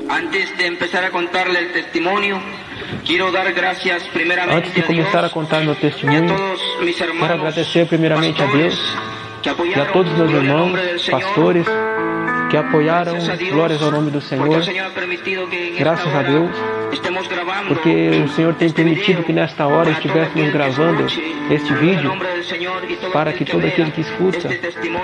Antes de empezar a contarle el testimonio, quiero dar gracias primeramente Antes de começar a contar meu testemunho, quero agradecer primeiramente a Deus e a todos meus irmãos, pastores, que apoiaram. Glórias ao nome do Senhor. Graças a Deus, porque o Senhor tem permitido que nesta hora estivéssemos gravando este vídeo para que todo aquele que escuta,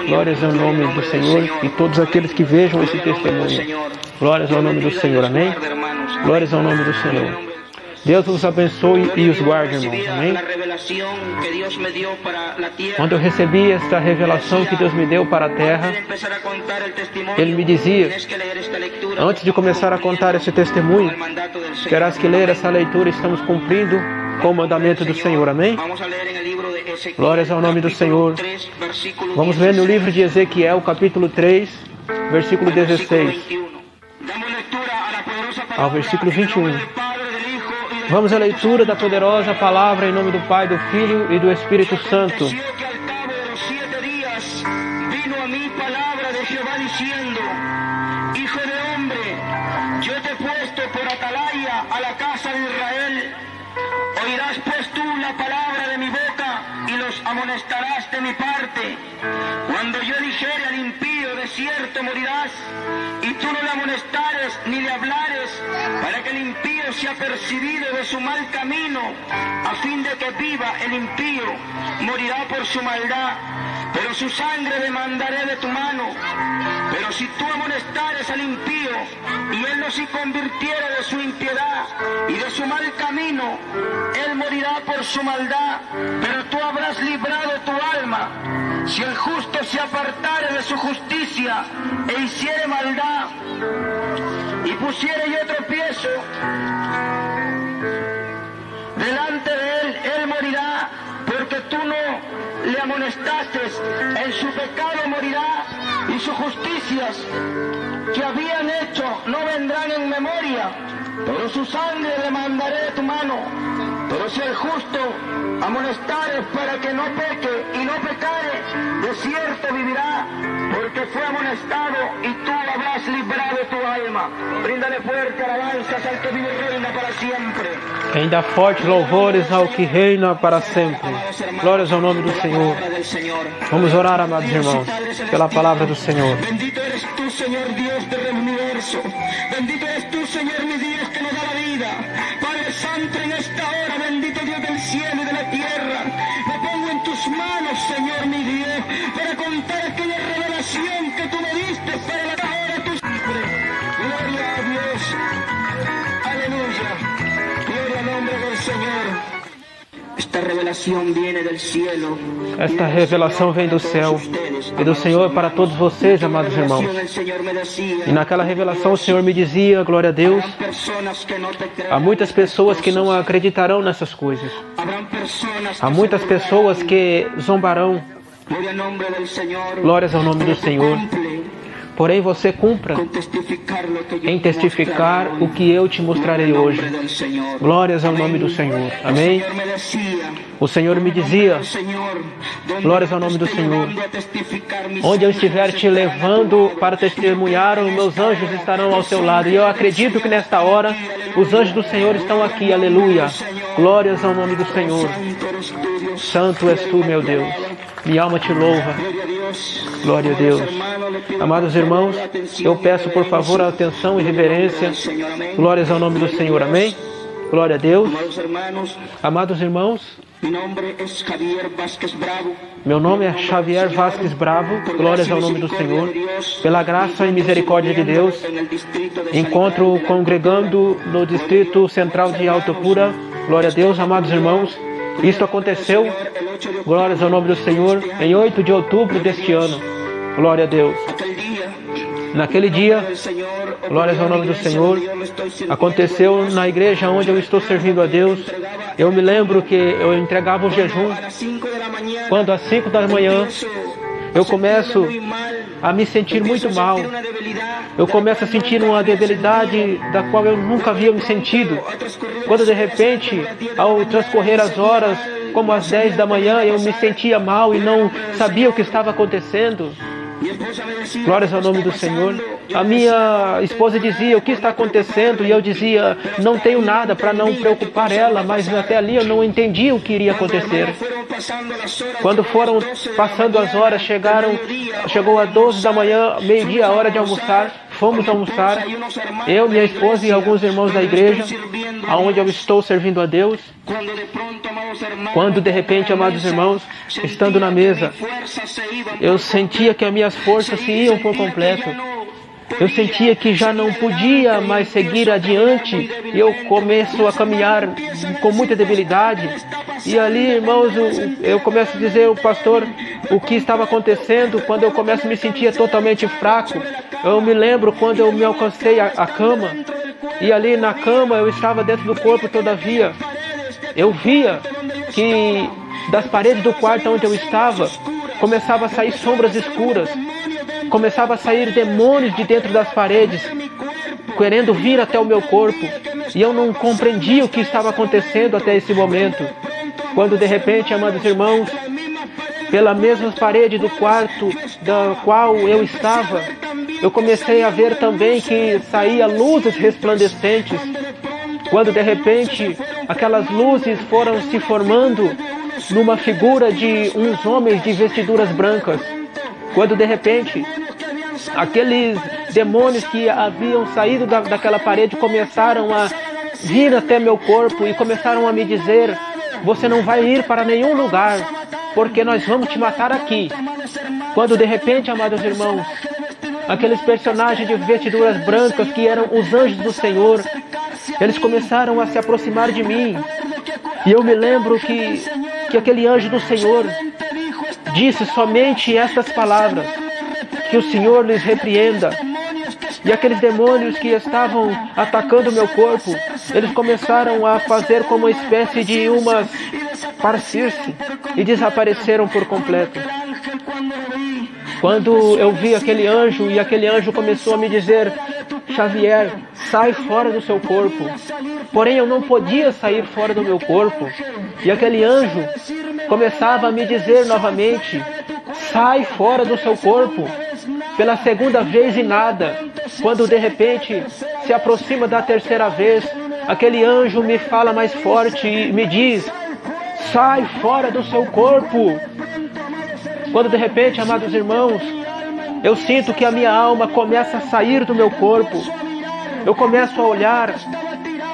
glórias ao nome do Senhor, e todos aqueles que vejam esse testemunho, glórias ao nome do Senhor, amém? Glórias ao nome do Senhor. Deus os abençoe e os guarde, irmãos, amém? Quando eu recebi esta revelação que Deus me deu para a terra, Ele me dizia, antes de começar a contar esse testemunho, terás que ler essa leitura, estamos cumprindo com o mandamento do Senhor, amém? Glórias ao nome do Senhor. Vamos ver no livro de Ezequiel, capítulo 3, versículo 16 ao versículo 21. Vamos à leitura da poderosa palavra em nome do Pai, do Filho e do Espírito Santo. Hijo de hombre, yo te he puesto por atalaya a la casa de Israel. Oirás pues tú la palabra de mi boca y los amonestarás de mi parte. Cuando yo dijere al impío, de cierto morirás, y tú no le amonestares ni le hablares, para que el impío sea percibido de su mal camino, a fin de que viva el impío, morirá por su maldad, pero su sangre demandaré de tu mano. Pero si tú amonestares al impío, y él no se convirtiera de su impiedad y de su mal camino, él morirá por su maldad, pero tú habrás librado tu alma. Si el justo se apartare de su justicia e hiciere maldad, y pusiere yo tropiezo delante de él morirá, porque tú no le amonestaste. En su pecado morirá, y sus justicias que habían hecho no vendrán en memoria, pero su sangre demandaré de tu mano. Pero si el justo amonestares para que no peque y no pecare, de cierto vivirá, porque fue amonestado, y tú habrás librado tu alma. Bríndale fuerte alabanzas al que vive y reina para siempre. Ainda fortes louvores ao que reina para sempre. Glórias ao nome do Senhor. Vamos orar, amados irmãos, pela palavra do Senhor. Bendito eres tú, Señor Dios del universo. Bendito eres tú, Señor mi Dios, que nos da la vida. Padre Santo, en esta hora, bendito Dios del cielo y de la tierra, me pongo en tus manos, Señor mi Dios, para contar aquella revelación que tú me diste para la hora de tu sangre. Gloria a Dios. Aleluya. Gloria al nombre del Señor. Esta revelação viene del cielo. Esta revelação vem do céu e do Senhor para todos vocês, amados irmãos. E naquela revelação o Senhor me dizia, glória a Deus, há muitas pessoas que não acreditarão nessas coisas. Há muitas pessoas que zombarão. Glórias ao nome do Senhor. Porém, você cumpra em testificar o que eu te mostrarei hoje. Glórias ao nome do Senhor. Amém? O Senhor me dizia, glórias ao nome do Senhor, onde eu estiver te levando para testemunhar, os meus anjos estarão ao seu lado. E eu acredito que nesta hora os anjos do Senhor estão aqui. Aleluia. Glórias ao nome do Senhor. Santo és tu, meu Deus. Minha alma te louva. Glória a Deus. Amados irmãos, eu peço por favor a atenção e reverência. Glórias ao nome do Senhor. Amém? Glória a Deus. Amados irmãos, meu nome é Xavier Vasques Bravo. Glórias ao nome do Senhor. Pela graça e misericórdia de Deus, encontro congregando no Distrito Central de Alto Pura. Glória a Deus, amados irmãos. Isto aconteceu, glórias ao nome do Senhor, em 8 de outubro deste ano. Glória a Deus. Naquele dia, glórias ao nome do Senhor, aconteceu na igreja onde eu estou servindo a Deus. Eu me lembro que eu entregava o jejum, quando às 5 da manhã eu começo a me sentir muito mal. Eu começo a sentir uma debilidade da qual eu nunca havia me sentido. Quando de repente, ao transcorrer as horas, como às 10 da manhã, eu me sentia mal e não sabia o que estava acontecendo. Glórias ao nome do Senhor. A minha esposa dizia, o que está acontecendo? E eu dizia, não tenho nada, para não preocupar ela, mas até ali eu não entendia o que iria acontecer. Quando foram passando as horas, chegou às 12 da manhã, meio-dia, a hora de almoçar. Fomos almoçar, eu, minha esposa e alguns irmãos da igreja, aonde eu estou servindo a Deus. Quando de repente, amados irmãos, estando na mesa, eu sentia que as minhas forças se iam por completo. Eu sentia que já não podia mais seguir adiante e eu começo a caminhar com muita debilidade. E ali, irmãos, eu começo a dizer ao pastor o que estava acontecendo quando eu começo a me sentir totalmente fraco. Eu me lembro quando eu me alcancei a cama e ali na cama eu estava dentro do corpo, todavia eu via que das paredes do quarto onde eu estava começava a sair sombras escuras. Começava a sair demônios de dentro das paredes, querendo vir até o meu corpo. E eu não compreendia o que estava acontecendo até esse momento. Quando de repente, amados irmãos, pela mesma parede do quarto da qual eu estava, eu comecei a ver também que saía luzes resplandecentes. Quando de repente aquelas luzes foram se formando numa figura de uns homens de vestiduras brancas. Quando de repente aqueles demônios que haviam saído daquela parede começaram a vir até meu corpo e começaram a me dizer, você não vai ir para nenhum lugar, porque nós vamos te matar aqui. Quando de repente, amados irmãos, aqueles personagens de vestiduras brancas que eram os anjos do Senhor, eles começaram a se aproximar de mim. E eu me lembro que aquele anjo do Senhor disse somente estas palavras, que o Senhor lhes repreenda. E aqueles demônios que estavam atacando meu corpo, eles começaram a fazer como uma espécie de umas partir-se e desapareceram por completo. Quando eu vi aquele anjo e aquele anjo começou a me dizer, Xavier, sai fora do seu corpo. Porém eu não podia sair fora do meu corpo. E aquele anjo começava a me dizer novamente, sai fora do seu corpo. Pela segunda vez e nada. Quando de repente se aproxima da terceira vez, aquele anjo me fala mais forte e me diz, sai fora do seu corpo. Quando de repente, amados irmãos, eu sinto que a minha alma começa a sair do meu corpo. Eu começo a olhar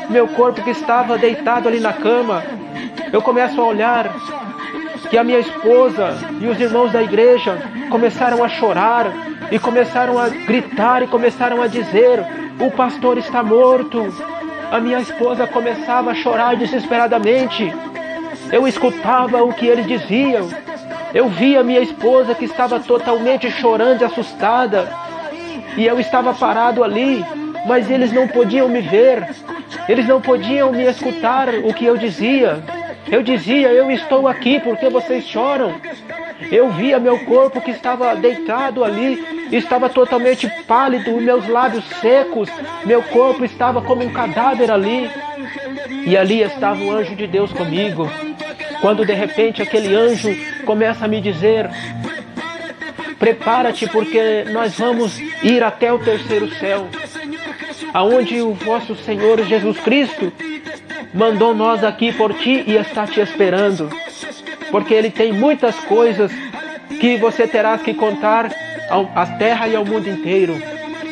meu corpo que estava deitado ali na cama. Eu começo a olhar que a minha esposa e os irmãos da igreja começaram a chorar e começaram a gritar e começaram a dizer, o pastor está morto. A minha esposa começava a chorar desesperadamente. Eu escutava o que eles diziam. Eu via minha esposa que estava totalmente chorando e assustada. E eu estava parado ali, mas eles não podiam me ver. Eles não podiam me escutar o que eu dizia. Eu dizia, eu estou aqui porque vocês choram. Eu via meu corpo que estava deitado ali, estava totalmente pálido, meus lábios secos, meu corpo estava como um cadáver ali. E ali estava o anjo de Deus comigo. Quando de repente aquele anjo começa a me dizer, prepara-te porque nós vamos ir até o terceiro céu, aonde o vosso Senhor Jesus Cristo mandou nós aqui por ti e está te esperando. Porque Ele tem muitas coisas que você terás que contar à terra e ao mundo inteiro.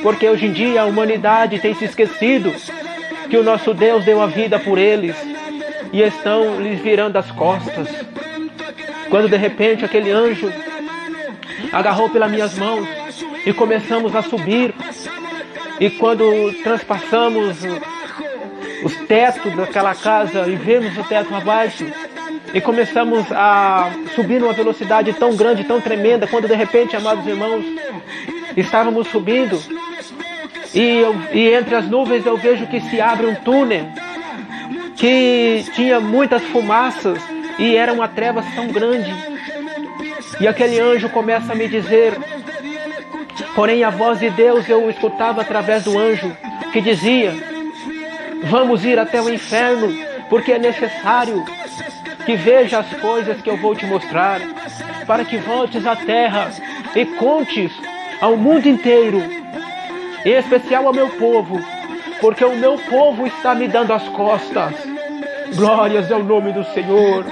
Porque hoje em dia a humanidade tem se esquecido que o nosso Deus deu a vida por eles e estão lhes virando as costas. Quando de repente aquele anjo agarrou pelas minhas mãos e começamos a subir. E quando transpassamos os tetos daquela casa e vemos o teto abaixo e começamos a subir numa velocidade tão grande, tão tremenda, quando de repente, amados irmãos, estávamos subindo e entre as nuvens eu vejo que se abre um túnel que tinha muitas fumaças e era uma treva tão grande. E aquele anjo começa a me dizer, porém a voz de Deus eu escutava através do anjo que dizia, vamos ir até o inferno, porque é necessário que veja as coisas que eu vou te mostrar, para que voltes à terra e contes ao mundo inteiro, em especial ao meu povo, porque o meu povo está me dando as costas. Glórias ao nome do Senhor.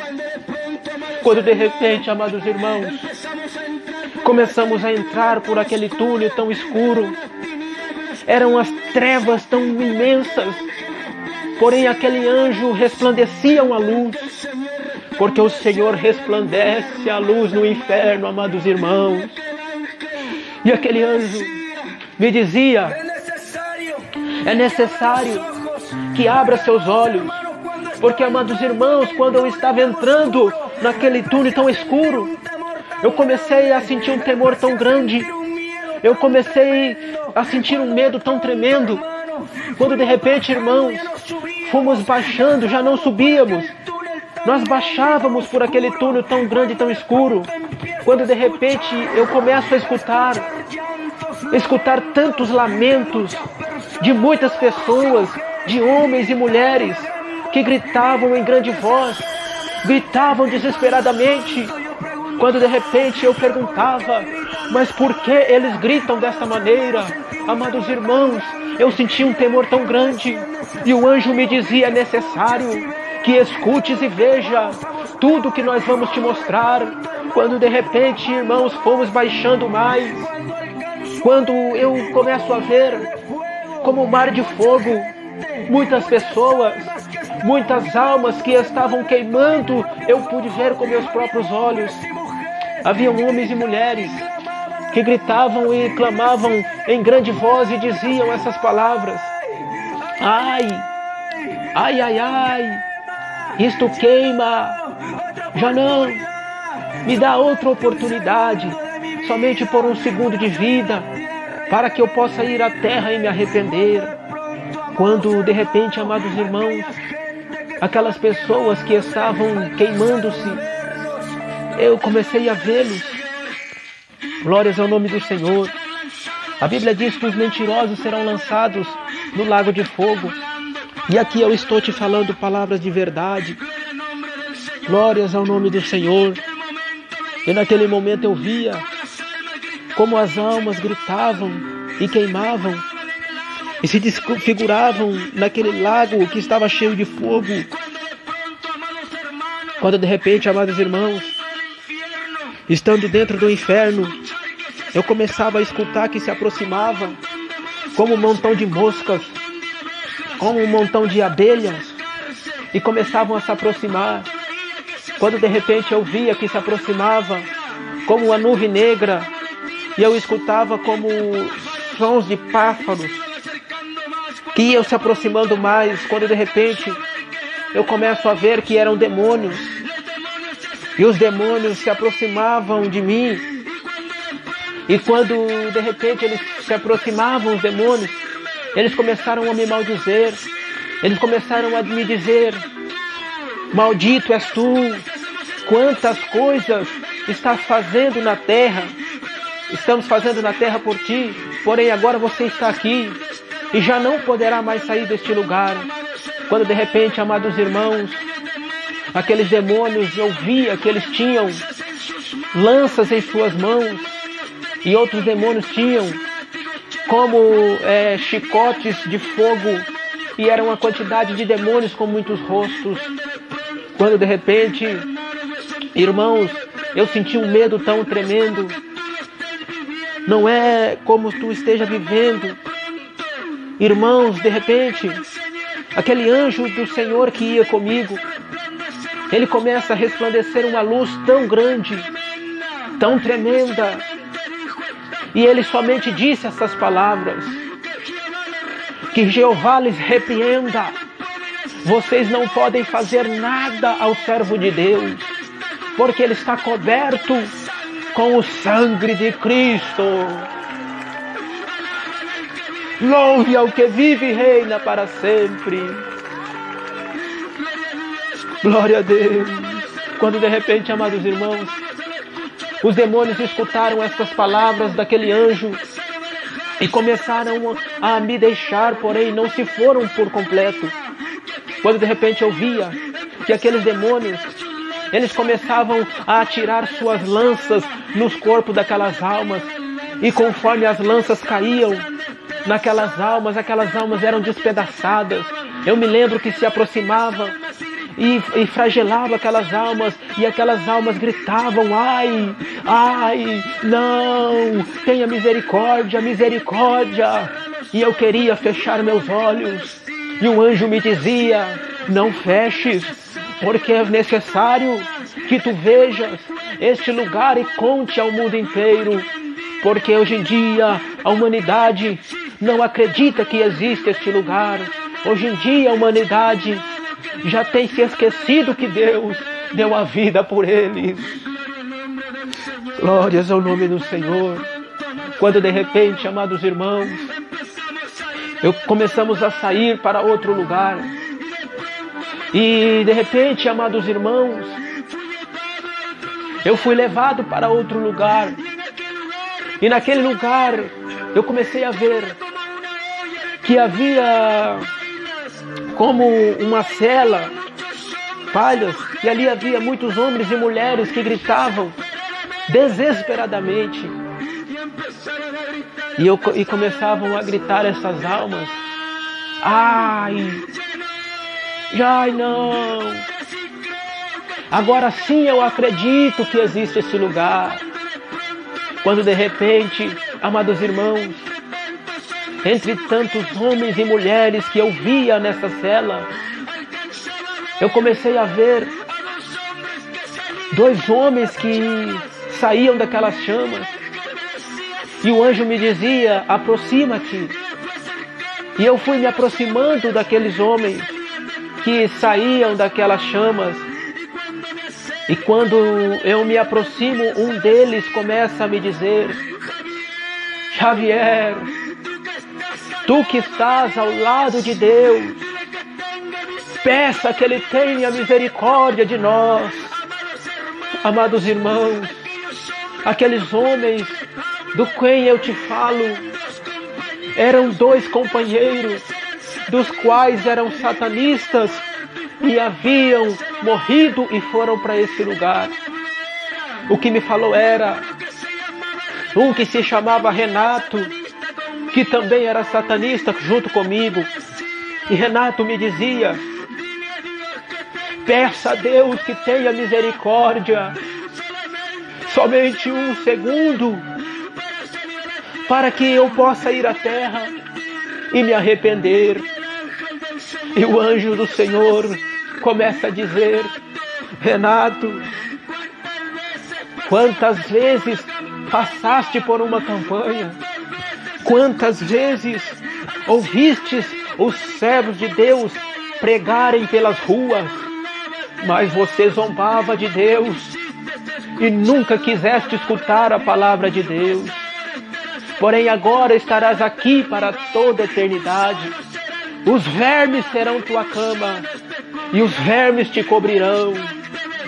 Quando de repente, amados irmãos, começamos a entrar por aquele túnel tão escuro, eram as trevas tão imensas, porém aquele anjo resplandecia uma luz, porque o Senhor resplandece a luz no inferno, amados irmãos. E aquele anjo me dizia: é necessário que abra seus olhos, porque, amados irmãos, quando eu estava entrando naquele túnel tão escuro, eu comecei a sentir um temor tão grande, eu comecei a sentir um medo tão tremendo, quando de repente, irmãos, fomos baixando, já não subíamos, nós baixávamos por aquele túnel tão grande, tão escuro, quando de repente eu começo a escutar tantos lamentos de muitas pessoas, de homens e mulheres, que gritavam em grande voz, gritavam desesperadamente, quando de repente eu perguntava: mas por que eles gritam dessa maneira? Amados irmãos, eu senti um temor tão grande, e o anjo me dizia: é necessário que escutes e veja tudo que nós vamos te mostrar. Quando de repente, irmãos, fomos baixando mais, quando eu começo a ver como um mar de fogo, muitas pessoas, muitas almas que estavam queimando, eu pude ver com meus próprios olhos. Haviam homens e mulheres que gritavam e clamavam em grande voz e diziam essas palavras: ai, ai, ai, ai, isto queima, já não, me dá outra oportunidade, somente por um segundo de vida, para que eu possa ir à terra e me arrepender. Quando de repente, amados irmãos, aquelas pessoas que estavam queimando-se, eu comecei a vê-los. Glórias ao nome do Senhor. A Bíblia diz que os mentirosos serão lançados no lago de fogo. E aqui eu estou te falando palavras de verdade. Glórias ao nome do Senhor. E naquele momento eu via como as almas gritavam e queimavam e se desfiguravam naquele lago que estava cheio de fogo. Quando de repente, amados irmãos, estando dentro do inferno, eu começava a escutar que se aproximava como um montão de moscas, como um montão de abelhas, e começavam a se aproximar. Quando de repente eu via que se aproximava como uma nuvem negra, e eu escutava como sons de pássaros, que iam se aproximando mais, quando de repente eu começo a ver que eram demônios, e os demônios se aproximavam de mim, e quando de repente eles se aproximavam, os demônios, eles começaram a me maldizer, eles começaram a me dizer: maldito és tu, quantas coisas estás fazendo na terra, estamos fazendo na terra por ti, porém agora você está aqui, e já não poderá mais sair deste lugar. Quando de repente, amados irmãos, aqueles demônios, eu via que eles tinham lanças em suas mãos, e outros demônios tinham como chicotes de fogo, e era uma quantidade de demônios com muitos rostos. Quando de repente, irmãos, eu senti um medo tão tremendo. Não é como tu esteja vivendo, irmãos. De repente, aquele anjo do Senhor que ia comigo, ele começa a resplandecer uma luz tão grande, tão tremenda, e ele somente disse essas palavras: que Jeová lhes repreenda, vocês não podem fazer nada ao servo de Deus, porque ele está coberto com o sangue de Cristo. Louve ao que vive e reina para sempre. Glória a Deus. Quando de repente, amados irmãos, os demônios escutaram estas palavras daquele anjo e começaram a me deixar, porém não se foram por completo. Quando de repente eu via que aqueles demônios eles começavam a atirar suas lanças nos corpos daquelas almas. E conforme as lanças caíam naquelas almas, aquelas almas eram despedaçadas. Eu me lembro que se aproximava e flagelava aquelas almas, e aquelas almas gritavam: ai, ai, não, tenha misericórdia, misericórdia. E eu queria fechar meus olhos, e o anjo me dizia: não feches, porque é necessário que tu vejas este lugar e conte ao mundo inteiro, porque hoje em dia a humanidade não acredita que existe este lugar. Hoje em dia a humanidade já tem se esquecido que Deus deu a vida por eles. Glórias ao nome do Senhor. Quando de repente, amados irmãos, começamos a sair para outro lugar. E de repente, amados irmãos, eu fui levado para outro lugar. E naquele lugar eu comecei a ver que havia como uma cela, palhas, e ali havia muitos homens e mulheres que gritavam desesperadamente. E começavam a gritar essas almas: ai, ai não, agora sim eu acredito que existe esse lugar. Quando de repente, amados irmãos, entre tantos homens e mulheres que eu via nessa cela, eu comecei a ver dois homens que saíam daquelas chamas. E o anjo me dizia: aproxima-te. E eu fui me aproximando daqueles homens que saíam daquelas chamas. E quando eu me aproximo, um deles começa a me dizer: Xavier, tu que estás ao lado de Deus, peça que Ele tenha misericórdia de nós. Amados irmãos, aqueles homens do quem eu te falo eram dois companheiros, dos quais eram satanistas e haviam morrido e foram para esse lugar. O que me falou era um que se chamava Renato, que também era satanista junto comigo. E Renato me dizia: peça a Deus que tenha misericórdia, somente um segundo, para que eu possa ir à terra e me arrepender. E o anjo do Senhor começa a dizer: Renato, quantas vezes passaste por uma campanha, quantas vezes ouvistes os servos de Deus pregarem pelas ruas, mas você zombava de Deus e nunca quiseste escutar a palavra de Deus. Porém agora estarás aqui para toda a eternidade. Os vermes serão tua cama e os vermes te cobrirão.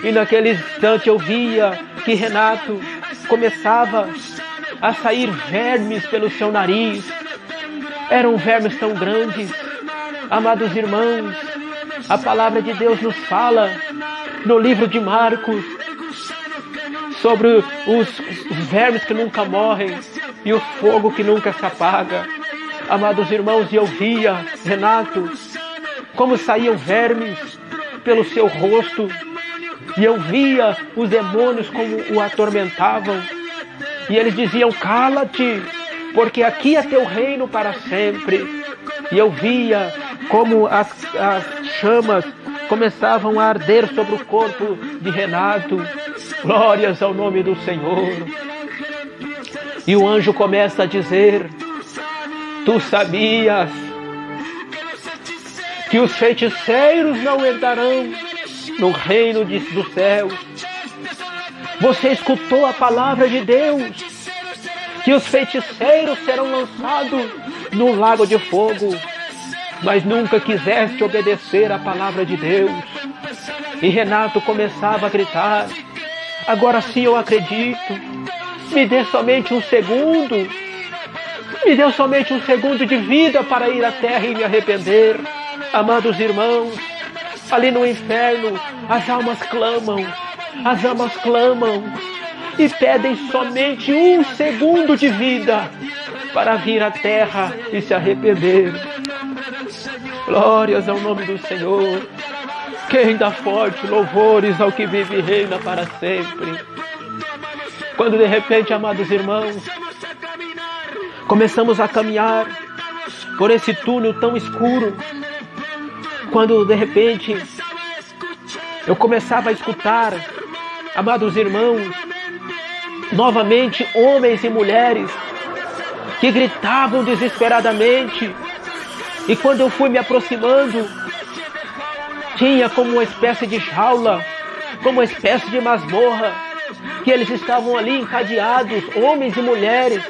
E naquele instante eu via que Renato começava a sair vermes pelo seu nariz. Eram vermes tão grandes. Amados irmãos, a palavra de Deus nos fala no livro de Marcos sobre os vermes que nunca morrem e o fogo que nunca se apaga. Amados irmãos, eu via Renato como saíam vermes pelo seu rosto, e eu via os demônios como o atormentavam, e eles diziam: cala-te, porque aqui é teu reino para sempre. E eu via como as chamas começavam a arder sobre o corpo de Renato. Glórias ao nome do Senhor. E o anjo começa a dizer: tu sabias que os feiticeiros não entrarão no reino dos céus? Você escutou a palavra de Deus, que os feiticeiros serão lançados no lago de fogo, mas nunca quiseste obedecer a palavra de Deus. E Renato começava a gritar: agora sim eu acredito, me dê somente um segundo, me dê somente um segundo de vida para ir à terra e me arrepender. Amados irmãos, ali no inferno as almas clamam: as almas clamam e pedem somente 1 segundo de vida para vir à terra e se arrepender. Glórias ao nome do Senhor. Quem dá forte louvores ao que vive e reina para sempre. Quando de repente, amados irmãos, começamos a caminhar por esse túnel tão escuro, quando de repente eu começava a escutar, amados irmãos, novamente homens e mulheres que gritavam desesperadamente, e quando eu fui me aproximando, tinha como uma espécie de jaula, como uma espécie de masmorra, que eles estavam ali encadeados, homens e mulheres,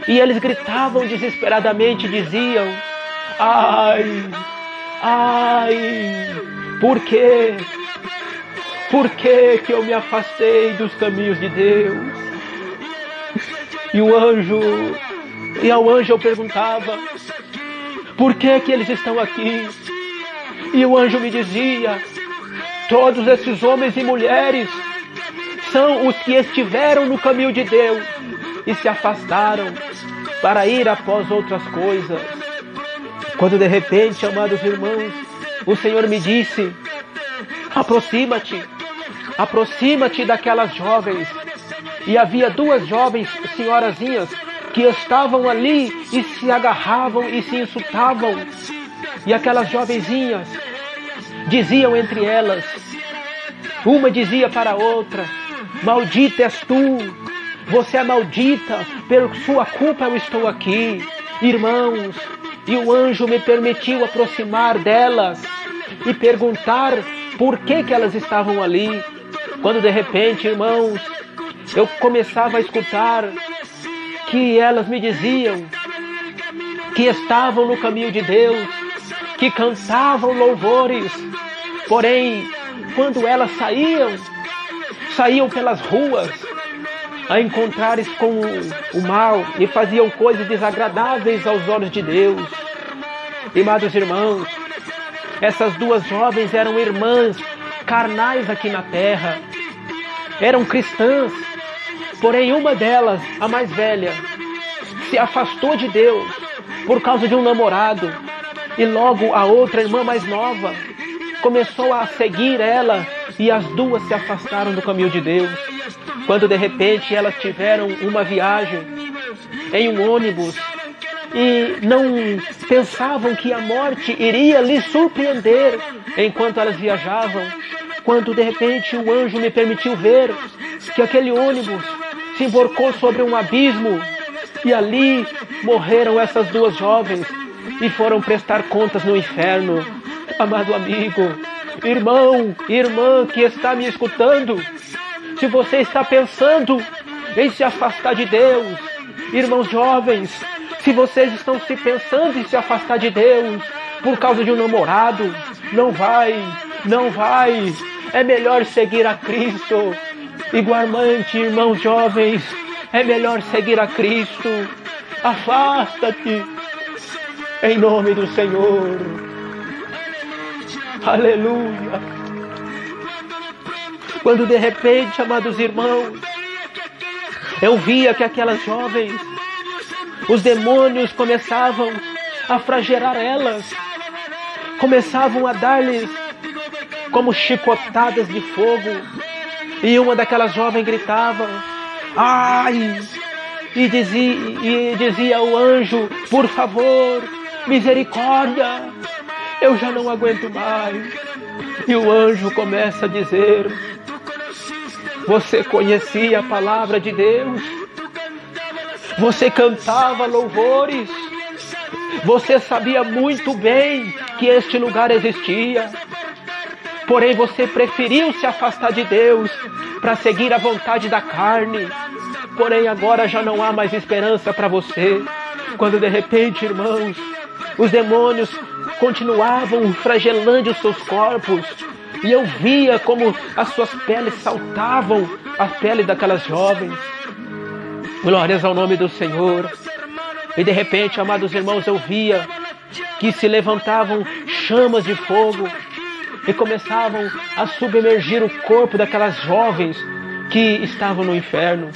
e eles gritavam desesperadamente, diziam: ai, ai, por quê? Por que eu me afastei dos caminhos de Deus? E ao anjo eu perguntava: por que eles estão aqui? E o anjo me dizia: todos esses homens e mulheres são os que estiveram no caminho de Deus e se afastaram para ir após outras coisas. Quando de repente, amados irmãos, o Senhor me disse: aproxima-te daquelas jovens. E havia 2 jovens senhorazinhas que estavam ali e se agarravam e se insultavam. E aquelas jovenzinhas diziam entre elas, uma dizia para a outra: maldita és tu, você é maldita, por sua culpa eu estou aqui. Irmãos, e o anjo me permitiu aproximar delas e perguntar por que elas estavam ali. Quando de repente, irmãos, eu começava a escutar que elas me diziam que estavam no caminho de Deus, que cantavam louvores, porém, quando elas saíam pelas ruas a encontrar com o mal e faziam coisas desagradáveis aos olhos de Deus. Amados irmãos, essas 2 jovens eram irmãs carnais aqui na terra, eram cristãs, porém uma delas, a mais velha, se afastou de Deus por causa de um namorado, e logo a outra irmã mais nova começou a seguir ela, e as 2 se afastaram do caminho de Deus. Quando de repente elas tiveram uma viagem em um ônibus e não pensavam que a morte iria lhes surpreender enquanto elas viajavam, quando de repente o anjo me permitiu ver que aquele ônibus se emborcou sobre um abismo, e ali morreram essas 2 jovens e foram prestar contas no inferno. Amado amigo, irmão, irmã que está me escutando, se você está pensando em se afastar de Deus, irmãos jovens, se vocês estão se pensando em se afastar de Deus por causa de um namorado, não vai, é melhor seguir a Cristo. Igualmente, irmãos jovens, é melhor seguir a Cristo. Afasta-te em nome do Senhor. Aleluia. Quando de repente, amados irmãos, eu via que aquelas jovens, os demônios começavam a flagelar elas, começavam a dar-lhes como chicotadas de fogo, e uma daquelas jovens gritava: ai! E dizia ao anjo: por favor, misericórdia, eu já não aguento mais. E o anjo começa a dizer: você conhecia a palavra de Deus, você cantava louvores, você sabia muito bem que este lugar existia, porém você preferiu se afastar de Deus para seguir a vontade da carne. Porém agora já não há mais esperança para você. Quando de repente, irmãos, os demônios continuavam flagelando os seus corpos, e eu via como as suas peles saltavam, a pele daquelas jovens. Glórias ao nome do Senhor. E de repente, amados irmãos, eu via que se levantavam chamas de fogo, e começavam a submergir o corpo daquelas jovens que estavam no inferno.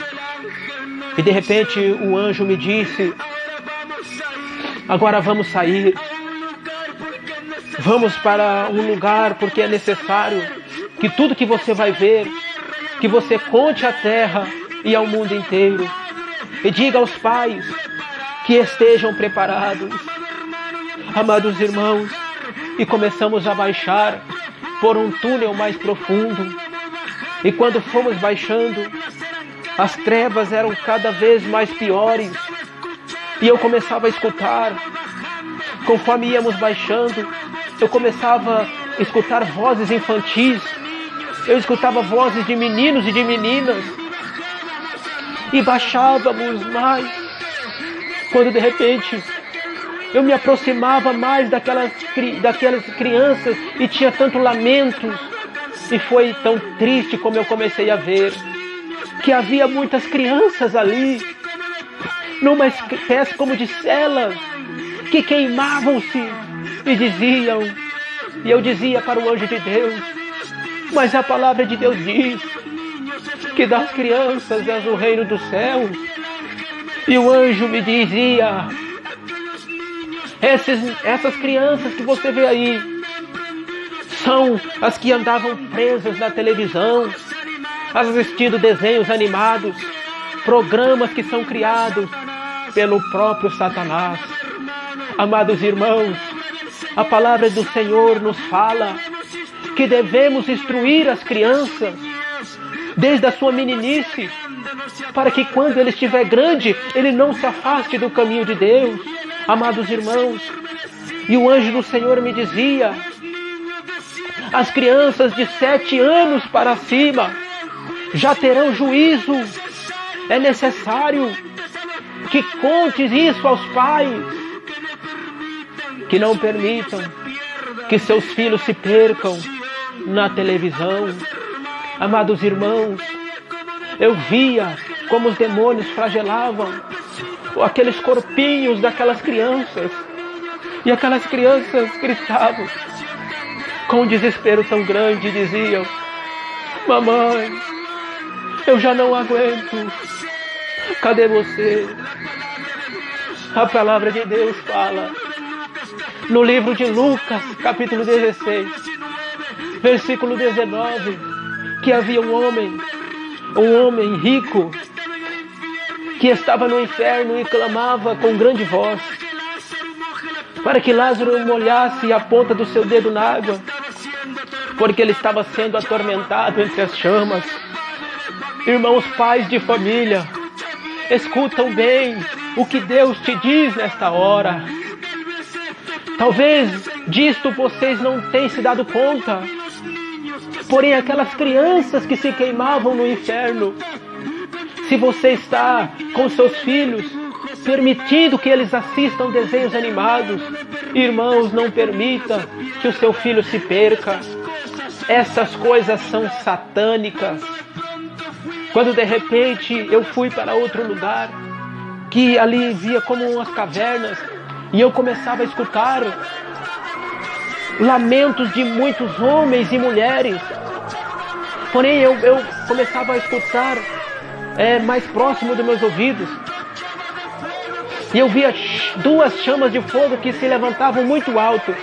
E de repente o anjo me disse: agora vamos sair. Vamos para um lugar, porque é necessário que tudo que você vai ver, que você conte à terra e ao mundo inteiro. E diga aos pais que estejam preparados. Amados irmãos, e começamos a baixar por um túnel mais profundo. E quando fomos baixando, as trevas eram cada vez mais piores. E eu começava a escutar, conforme íamos baixando, eu começava a escutar vozes infantis. Eu escutava vozes de meninos e de meninas. E baixávamos mais. Quando de repente eu me aproximava mais daquelas crianças e tinha tanto lamentos. E foi tão triste como eu comecei a ver que havia muitas crianças ali, numa espécie como de celas, que queimavam-se e diziam, e eu dizia para o anjo de Deus: mas a palavra de Deus diz que das crianças é o reino dos céus. E o anjo me dizia: essas crianças que você vê aí são as que andavam presas na televisão, assistindo desenhos animados, programas que são criados pelo próprio Satanás. Amados irmãos, a palavra do Senhor nos fala que devemos instruir as crianças desde a sua meninice, para que quando ele estiver grande, ele não se afaste do caminho de Deus. Amados irmãos, e o anjo do Senhor me dizia: as crianças de 7 anos para cima já terão juízo. É necessário que contes isso aos pais, que não permitam que seus filhos se percam na televisão. Amados irmãos, eu via como os demônios flagelavam aqueles corpinhos daquelas crianças, e aquelas crianças gritavam com um desespero tão grande e diziam: mamãe, eu já não aguento, cadê você? A palavra de Deus fala no livro de Lucas, capítulo 16, versículo 19, que havia um homem rico, que estava no inferno e clamava com grande voz para que Lázaro molhasse a ponta do seu dedo na água, porque ele estava sendo atormentado entre as chamas. Irmãos, pais de família, escutam bem o que Deus te diz nesta hora. Talvez disto vocês não tenham se dado conta, porém aquelas crianças que se queimavam no inferno, se você está com seus filhos, permitindo que eles assistam desenhos animados, irmãos, não permita que o seu filho se perca. Essas coisas são satânicas. Quando de repente eu fui para outro lugar, que ali via como umas cavernas, e eu começava a escutar lamentos de muitos homens e mulheres. Porém eu começava a escutar mais próximo dos meus ouvidos, e eu via 2 chamas de fogo que se levantavam muito alto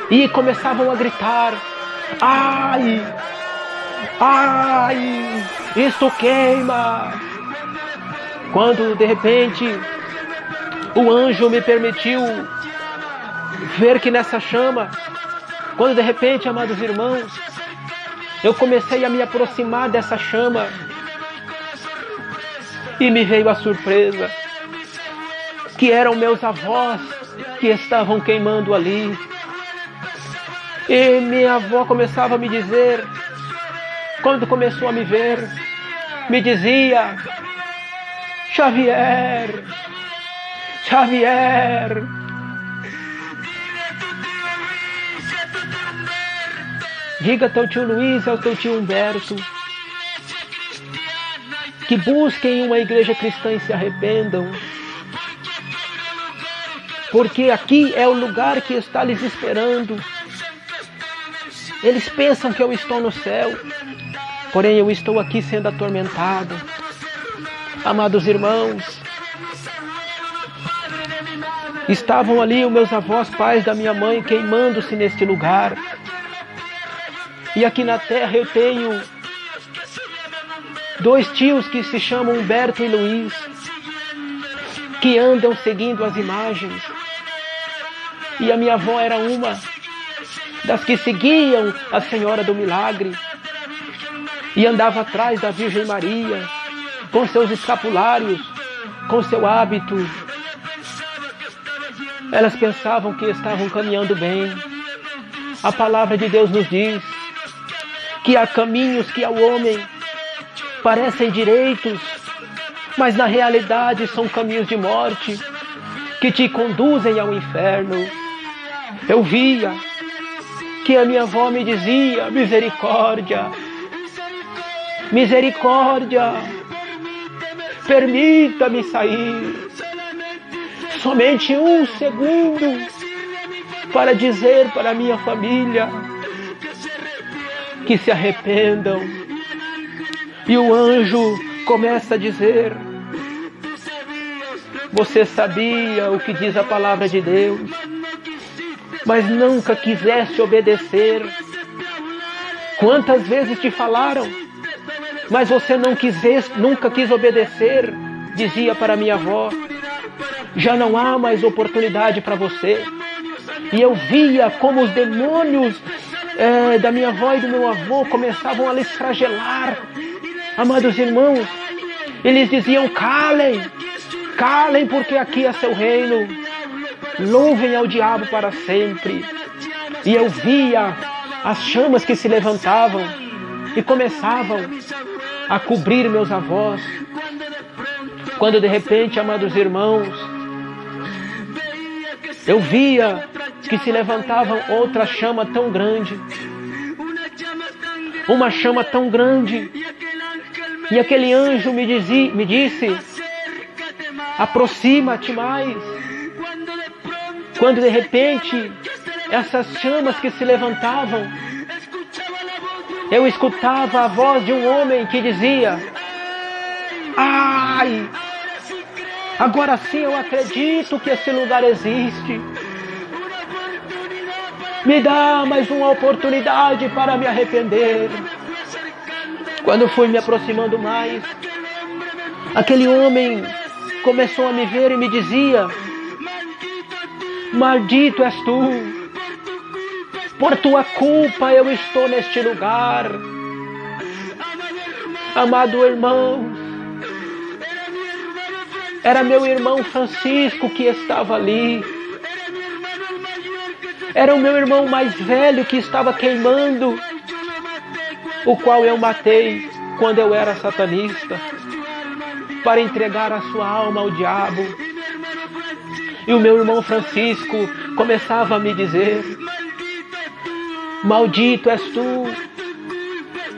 e começavam a gritar: ai, ai, isto queima. Quando de repente o anjo me permitiu ver que nessa chama, quando de repente, amados irmãos, eu comecei a me aproximar dessa chama, e me veio a surpresa que eram meus avós que estavam queimando ali. E minha avó começava a me dizer, quando começou a me ver, me dizia: Xavier, Xavier, diga ao teu tio Luiz e ao teu tio Humberto que busquem uma igreja cristã e se arrependam, porque aqui é o lugar que está lhes esperando. Eles pensam que eu estou no céu, porém eu estou aqui sendo atormentado. Amados irmãos, estavam ali os meus avós, pais da minha mãe, queimando-se neste lugar. E aqui na terra eu tenho 2 tios que se chamam Humberto e Luiz, que andam seguindo as imagens. E a minha avó era uma das que seguiam a Senhora do Milagre e andava atrás da Virgem Maria, com seus escapulários, com seu hábito. Elas pensavam que estavam caminhando bem. A palavra de Deus nos diz que há caminhos que ao homem parecem direitos, mas na realidade são caminhos de morte, que te conduzem ao inferno. Eu via que a minha avó me dizia: misericórdia, misericórdia, permita-me sair. Somente 1 segundo para dizer para a minha família que se arrependam. E o anjo começa a dizer: você sabia o que diz a palavra de Deus, mas nunca quiseste obedecer. Quantas vezes te falaram, mas você nunca quis obedecer, dizia para minha avó. Já não há mais oportunidade para você. E eu via como os demônios da minha avó e do meu avô começavam a lhes flagelar. Amados irmãos, eles diziam: calem, calem, porque aqui é seu reino. Louvem ao diabo para sempre. E eu via as chamas que se levantavam e começavam a cobrir meus avós. Quando de repente, amados irmãos, eu via que se levantavam outra chama tão grande. Uma chama tão grande. E aquele anjo me disse: aproxima-te mais. Quando de repente, essas chamas que se levantavam, eu escutava a voz de um homem que dizia: ai, agora sim eu acredito que esse lugar existe. Me dá mais uma oportunidade para me arrepender. Quando fui me aproximando mais, aquele homem começou a me ver e me dizia: maldito és tu, por tua culpa eu estou neste lugar. Amado irmão, era meu irmão Francisco que estava ali. Era o meu irmão mais velho que estava queimando, o qual eu matei quando eu era satanista, para entregar a sua alma ao diabo. E o meu irmão Francisco começava a me dizer: maldito és tu,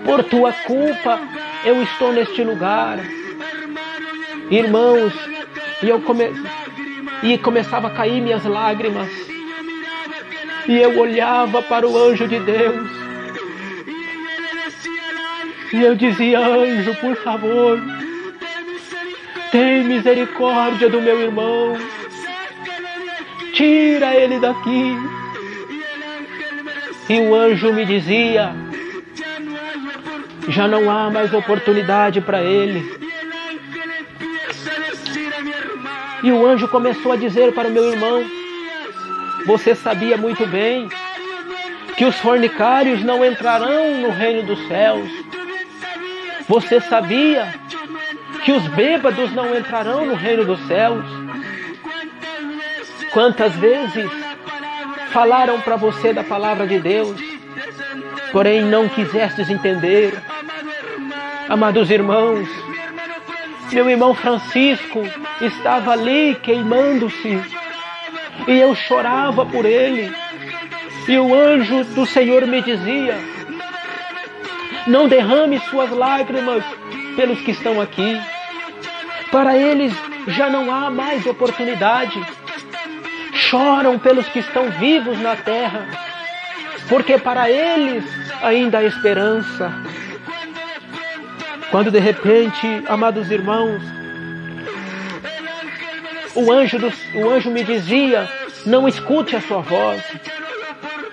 por tua culpa eu estou neste lugar. Irmãos, e começava a cair minhas lágrimas. E eu olhava para o anjo de Deus. E eu dizia: anjo, por favor, tem misericórdia do meu irmão. Tira ele daqui. E o anjo me dizia: já não há mais oportunidade para ele. E o anjo começou a dizer para o meu irmão: você sabia muito bem que os fornicários não entrarão no reino dos céus. Você sabia que os bêbados não entrarão no reino dos céus. Quantas vezes falaram para você da palavra de Deus, porém não quisestes entender. Amados irmãos, meu irmão Francisco estava ali queimando-se, e eu chorava por ele. E o anjo do Senhor me dizia: não derrame suas lágrimas pelos que estão aqui. Para eles já não há mais oportunidade. Choram pelos que estão vivos na terra. porque para eles ainda há esperança. Quando de repente, amados irmãos, o anjo me dizia: não escute a sua voz.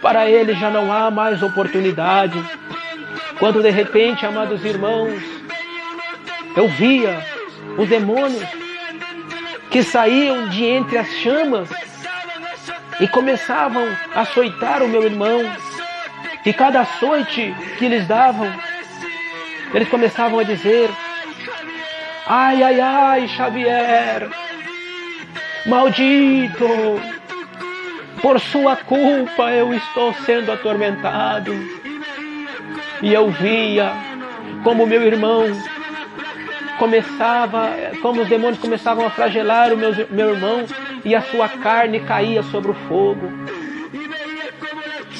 Para ele já não há mais oportunidade. Quando de repente, amados irmãos, eu via os demônios que saíam de entre as chamas e começavam a açoitar o meu irmão. E cada açoite que eles davam, eles começavam a dizer: ai, ai, ai, Xavier, maldito, por sua culpa eu estou sendo atormentado. E eu via como meu irmão como os demônios começavam a flagelar o meu irmão, e a sua carne caía sobre o fogo.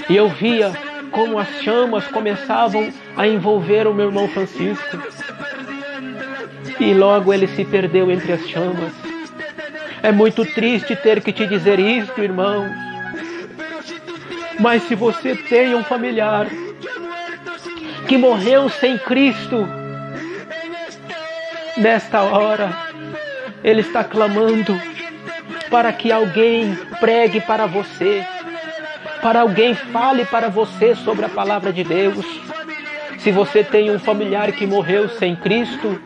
E eu via como as chamas começavam a envolver o meu irmão Francisco. E logo ele se perdeu entre as chamas. É muito triste ter que te dizer isto, irmãos. Mas se você tem um familiar que morreu sem Cristo, nesta hora, ele está clamando para que alguém pregue para você, para alguém fale para você sobre a palavra de Deus. Se você tem um familiar que morreu sem Cristo,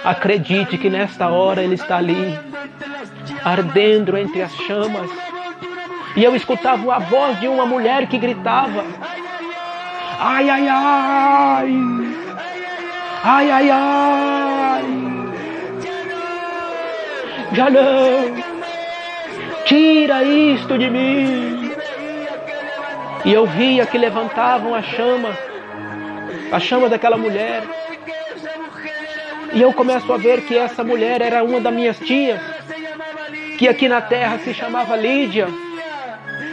acredite que nesta hora ele está ali, ardendo entre as chamas. E eu escutava a voz de uma mulher que gritava: ai, ai, ai, ai, ai, ai, já não, tira isto de mim. E eu via que levantavam a chama daquela mulher. E eu começo a ver que essa mulher era uma das minhas tias, que aqui na terra se chamava Lídia.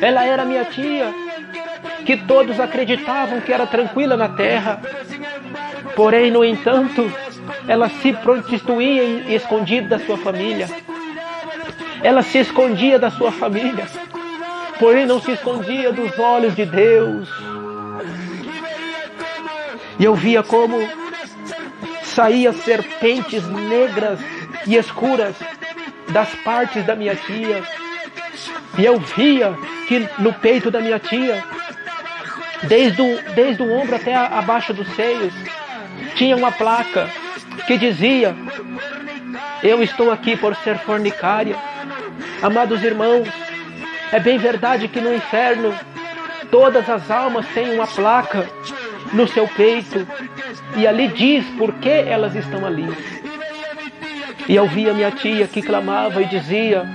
Ela era minha tia, que todos acreditavam que era tranquila na terra. Porém, no entanto, ela se prostituía e escondida da sua família. Ela se escondia da sua família, porém não se escondia dos olhos de Deus. E eu via como saíam serpentes negras e escuras das partes da minha tia. E eu via que no peito da minha tia, desde o ombro até abaixo dos seios, tinha uma placa que dizia: eu estou aqui por ser fornicária. Amados irmãos, é bem verdade que no inferno todas as almas têm uma placa no seu peito, e ali diz por que elas estão ali. E eu via minha tia que clamava e dizia: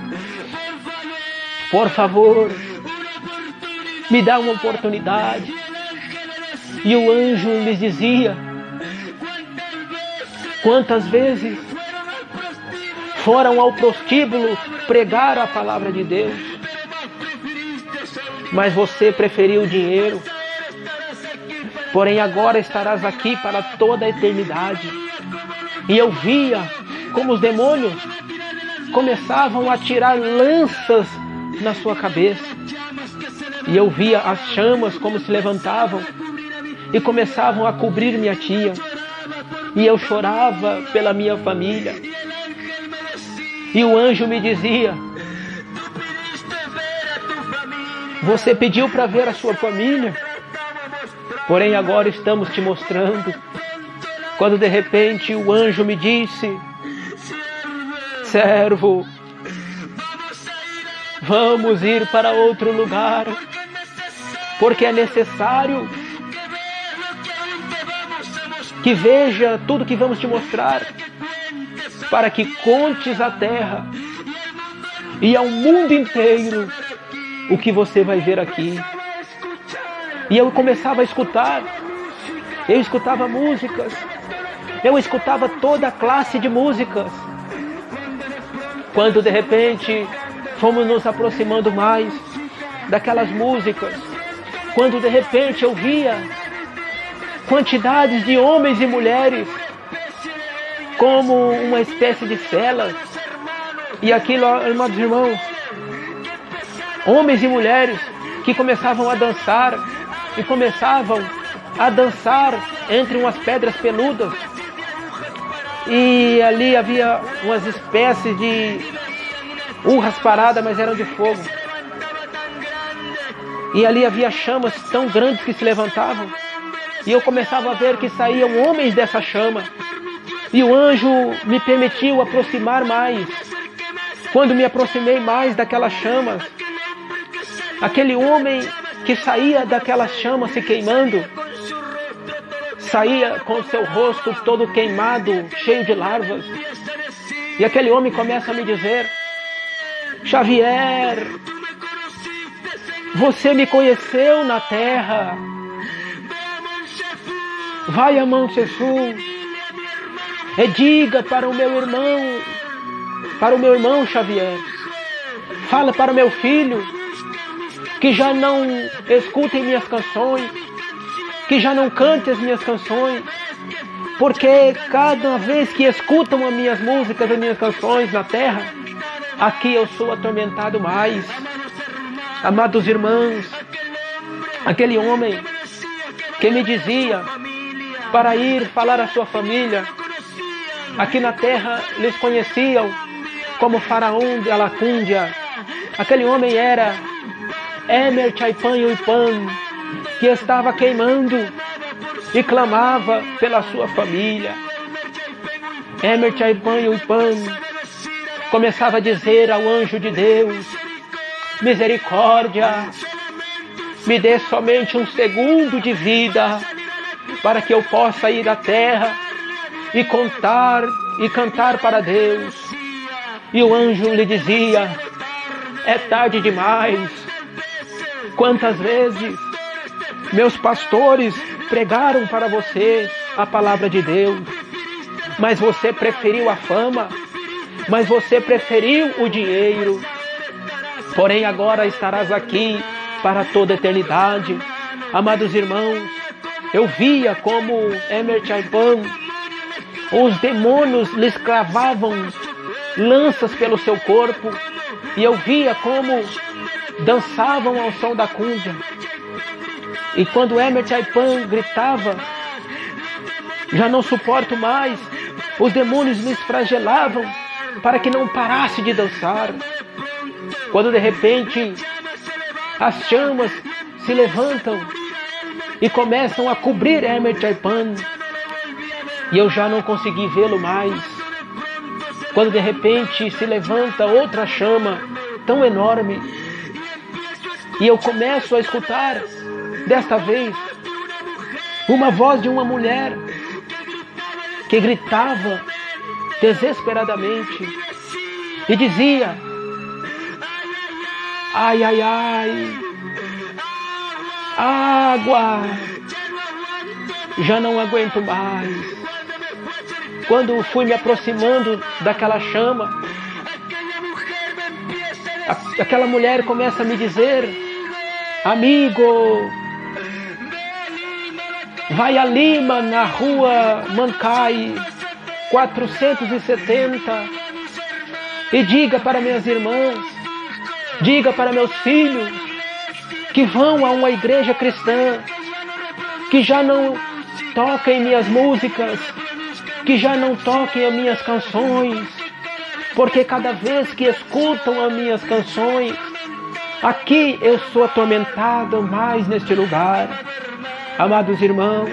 por favor, me dá uma oportunidade. E o anjo lhes dizia: quantas vezes foram ao prostíbulo pregar a palavra de Deus, mas você preferiu o dinheiro. Porém agora estarás aqui para toda a eternidade. E eu via como os demônios começavam a tirar lanças na sua cabeça. E eu via as chamas como se levantavam e começavam a cobrir minha tia. E eu chorava pela minha família. E o anjo me dizia: você pediu para ver a sua família, porém agora estamos te mostrando. Quando de repente o anjo me disse: servo, vamos ir para outro lugar, porque é necessário que veja tudo que vamos te mostrar, para que contes à terra e ao mundo inteiro o que você vai ver aqui. E eu começava a escutar, eu escutava músicas, eu escutava toda classe de músicas. Quando de repente fomos nos aproximando mais daquelas músicas, quando de repente eu via quantidades de homens e mulheres como uma espécie de celas. E aquilo, amados irmãos, homens e mulheres que começavam a dançar e começavam a dançar entre umas pedras peludas. E ali havia umas espécies de urras paradas, mas eram de fogo. E ali havia chamas tão grandes que se levantavam. E eu começava a ver que saíam homens dessa chama. E o anjo me permitiu aproximar mais. Quando me aproximei mais daquelas chamas, aquele homem que saía daquelas chamas se queimando, saía com seu rosto todo queimado, cheio de larvas. E aquele homem começa a me dizer: Xavier, você me conheceu na terra. Vai a mão Jesus e diga para o meu irmão Xavier, fala para o meu filho que já não escutem minhas canções, que já não cante as minhas canções, porque cada vez que escutam as minhas músicas, as minhas canções na terra, aqui eu sou atormentado mais. Amados irmãos, aquele homem que me dizia para ir falar à sua família, aqui na terra eles conheciam como Faraó de Alacúndia. Aquele homem era Emer Chaipan Yuipan, que estava queimando e clamava pela sua família. Emer Chaipan Yuipan começava a dizer ao anjo de Deus: misericórdia, me dê somente um segundo de vida para que eu possa ir à terra e cantar para Deus. E o anjo lhe dizia: é tarde demais. Quantas vezes meus pastores pregaram para você a palavra de Deus, mas você preferiu a fama, mas você preferiu o dinheiro. Porém agora estarás aqui para toda a eternidade. Amados irmãos, eu via como Emer Chaipan, os demônios lhes cravavam lanças pelo seu corpo, e eu via como dançavam ao som da cúndia. E quando Emer Chaipan gritava: já não suporto mais, os demônios lhes flagelavam para que não parasse de dançar. Quando de repente as chamas se levantam e começam a cobrir Emer Chaipan, e eu já não consegui vê-lo mais. Quando de repente se levanta outra chama tão enorme, e eu começo a escutar, desta vez, uma voz de uma mulher que gritava desesperadamente e dizia: ai, ai, ai, água, já não aguento mais. Quando fui me aproximando daquela chama, aquela mulher começa a me dizer: amigo, vai a Lima, na rua Mancai 470, e diga para minhas irmãs, diga para meus filhos que vão a uma igreja cristã, que já não toquem minhas músicas, que já não toquem as minhas canções, porque cada vez que escutam as minhas canções, aqui eu sou atormentado mais neste lugar. Amados irmãos,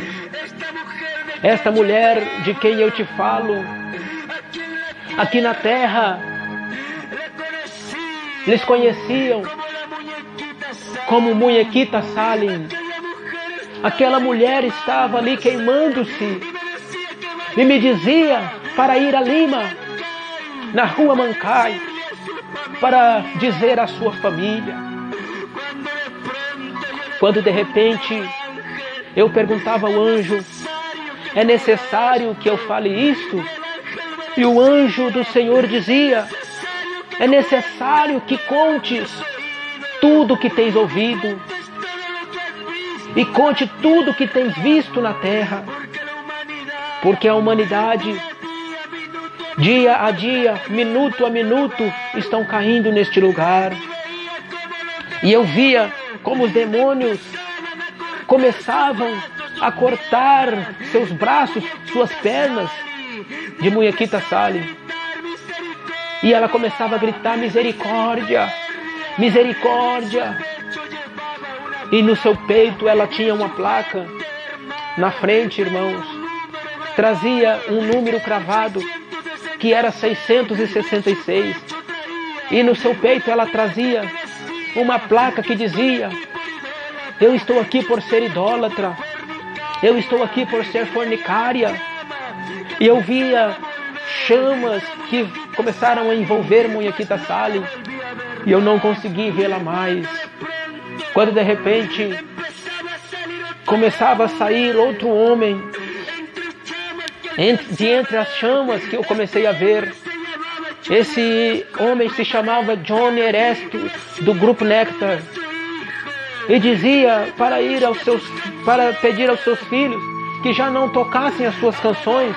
esta mulher de quem eu te falo, aqui na terra, eles conheciam como Munhequita Salim. Aquela mulher estava ali queimando-se e me dizia para ir a Lima, na rua Mancai, para dizer à sua família. Quando de repente eu perguntava ao anjo: é necessário que eu fale isto? E o anjo do Senhor dizia: é necessário que contes tudo o que tens ouvido e conte tudo o que tens visto na terra, porque a humanidade, dia a dia, minuto a minuto, estão caindo neste lugar. E eu via como os demônios começavam a cortar seus braços, suas pernas de Muñequita Sally. E ela começava a gritar: misericórdia, misericórdia. E no seu peito ela tinha uma placa. Na frente, irmãos, trazia um número cravado que era 666. E no seu peito ela trazia uma placa que dizia: eu estou aqui por ser idólatra, eu estou aqui por ser fornicária. E eu via chamas que começaram a envolver Muñequita Sally, e eu não consegui vê-la mais. Quando de repente começava a sair outro homem de entre as chamas que eu comecei a ver. Esse homem se chamava Johnny Eresto, do grupo Nectar, e dizia para pedir aos seus filhos que já não tocassem as suas canções.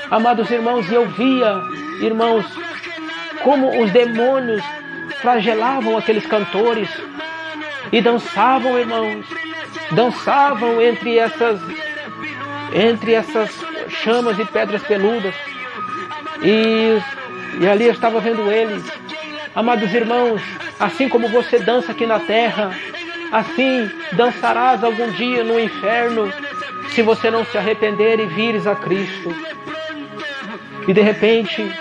Amados irmãos, e eu via, irmãos, como os demônios flagelavam aqueles cantores e dançavam, irmãos, dançavam entre essas chamas e pedras peludas. E ali eu estava vendo eles. Amados irmãos, assim como você dança aqui na terra, assim dançarás algum dia no inferno, se você não se arrepender e vires a Cristo. E de repente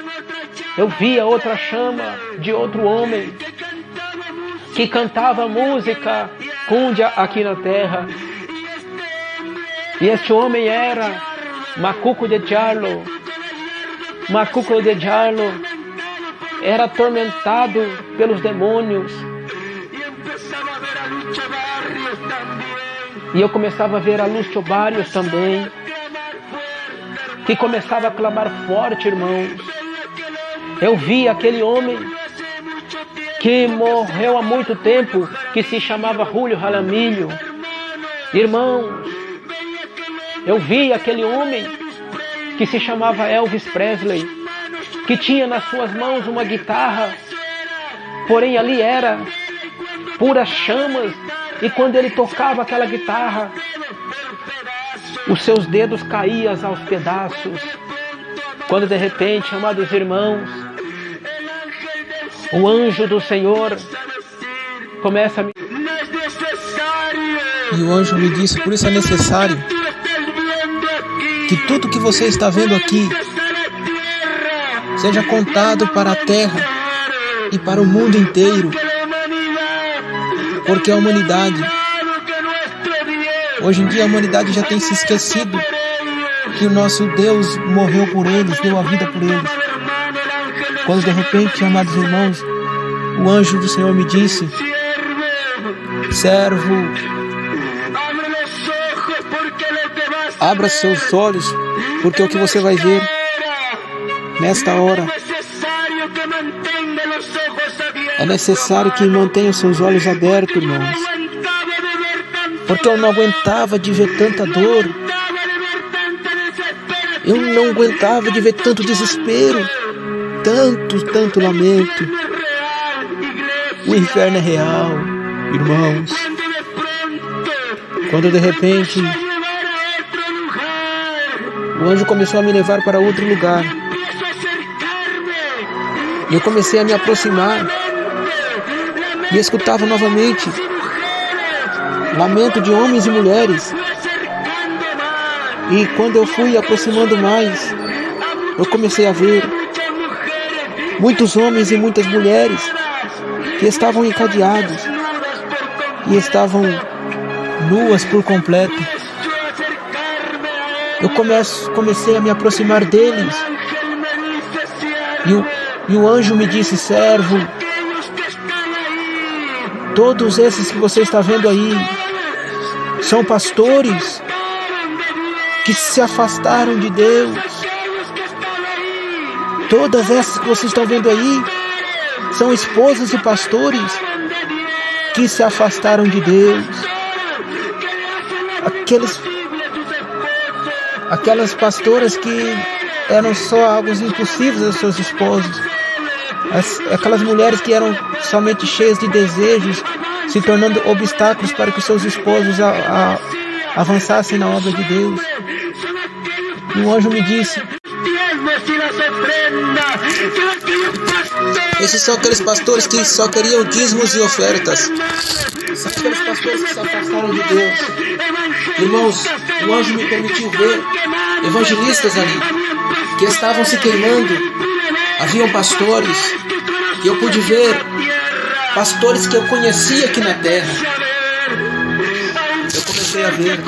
eu via outra chama de outro homem que cantava música cúndia aqui na terra. E este homem era Macuco de Diallo. Macuco de Diallo era atormentado pelos demônios. E eu começava a ver a Lúcio Barrios também, que começava a clamar forte, irmãos. Eu vi aquele homem que morreu há muito tempo, que se chamava Julio Jaramillo. Irmãos, eu vi aquele homem que se chamava Elvis Presley, que tinha nas suas mãos uma guitarra, porém ali era puras chamas, e quando ele tocava aquela guitarra, os seus dedos caíam aos pedaços. Quando de repente, amados irmãos, o anjo do Senhor começa a me... E o anjo me disse: por isso é necessário que tudo que você está vendo aqui seja contado para a terra e para o mundo inteiro, porque a humanidade, hoje em dia a humanidade já tem se esquecido que o nosso Deus morreu por eles, deu a vida por eles. Quando de repente, amados irmãos, o anjo do Senhor me disse: servo, abra seus olhos, porque o que você vai ver nesta hora, é necessário que mantenha os seus olhos abertos, irmãos, porque eu não aguentava de ver tanta dor, eu não aguentava de ver tanto desespero, tanto lamento. O inferno é real, irmãos. Quando de repente o anjo começou a me levar para outro lugar, e eu comecei a me aproximar e escutava novamente lamento de homens e mulheres. E quando eu fui aproximando mais, eu comecei a ver muitos homens e muitas mulheres que estavam encadeados e estavam nuas por completo. Eu comecei a me aproximar deles, e o anjo me disse: servo, todos esses que você está vendo aí são pastores que se afastaram de Deus. Todas essas que vocês estão vendo aí são esposas de pastores que se afastaram de Deus. Aquelas pastoras que eram só algo impossíveis aos seus esposos. Aquelas mulheres que eram somente cheias de desejos se tornando obstáculos para que os seus esposos avançassem na obra de Deus. E um anjo me disse: esses são aqueles pastores que só queriam dízimos e ofertas. São aqueles pastores que se afastaram de Deus. Irmãos, um anjo me permitiu ver evangelistas ali que estavam se queimando. Haviam pastores, e eu pude ver pastores que eu conhecia aqui na terra. Eu comecei a ver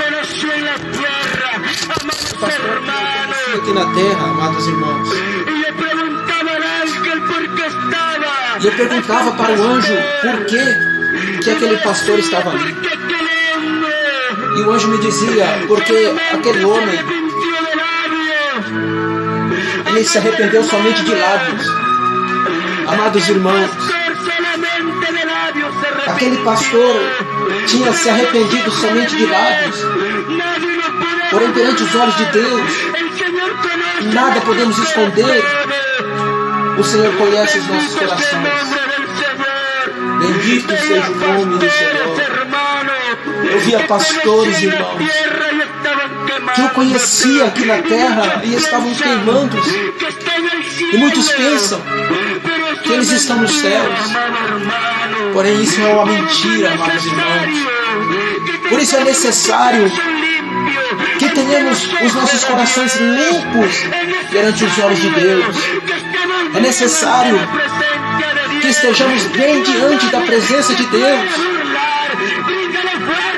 pastor que eu conhecia aqui na terra, amados irmãos. E eu perguntava para o anjo por que aquele pastor estava ali. E o anjo me dizia: porque aquele homem, ele se arrependeu somente de lábios. Amados irmãos, aquele pastor tinha se arrependido somente de lábios. Porém, perante os olhos de Deus, nada podemos esconder. O Senhor conhece os nossos corações. Bendito seja o nome do Senhor. Eu via pastores, irmãos, que eu conhecia aqui na terra e estavam queimando. E muitos pensam que eles estão nos céus. Porém, isso é uma mentira, amados irmãos. Por isso é necessário que tenhamos os nossos corações limpos perante os olhos de Deus. É necessário que estejamos bem diante da presença de Deus.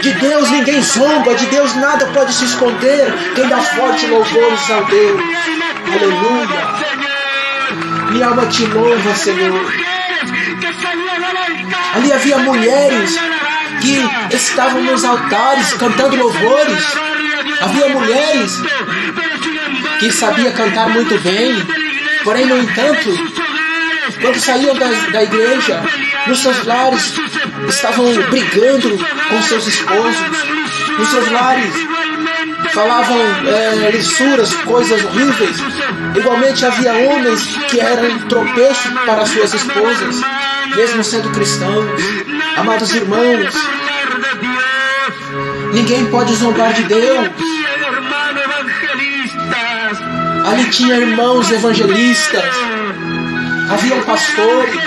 De Deus ninguém zomba, de Deus nada pode se esconder. Quem dá forte louvores ao Deus. Aleluia. Minha alma te louva, Senhor. Ali havia mulheres que estavam nos altares cantando louvores. Havia mulheres que sabiam cantar muito bem. Porém, no entanto, quando saíam da igreja, nos seus lares estavam brigando com seus esposos. Nos seus lares falavam lissuras, coisas horríveis. Igualmente havia homens que eram tropeço para suas esposas, mesmo sendo cristãos. Amados irmãos, ninguém pode zombar de Deus. Ali tinha irmãos evangelistas, haviam pastores,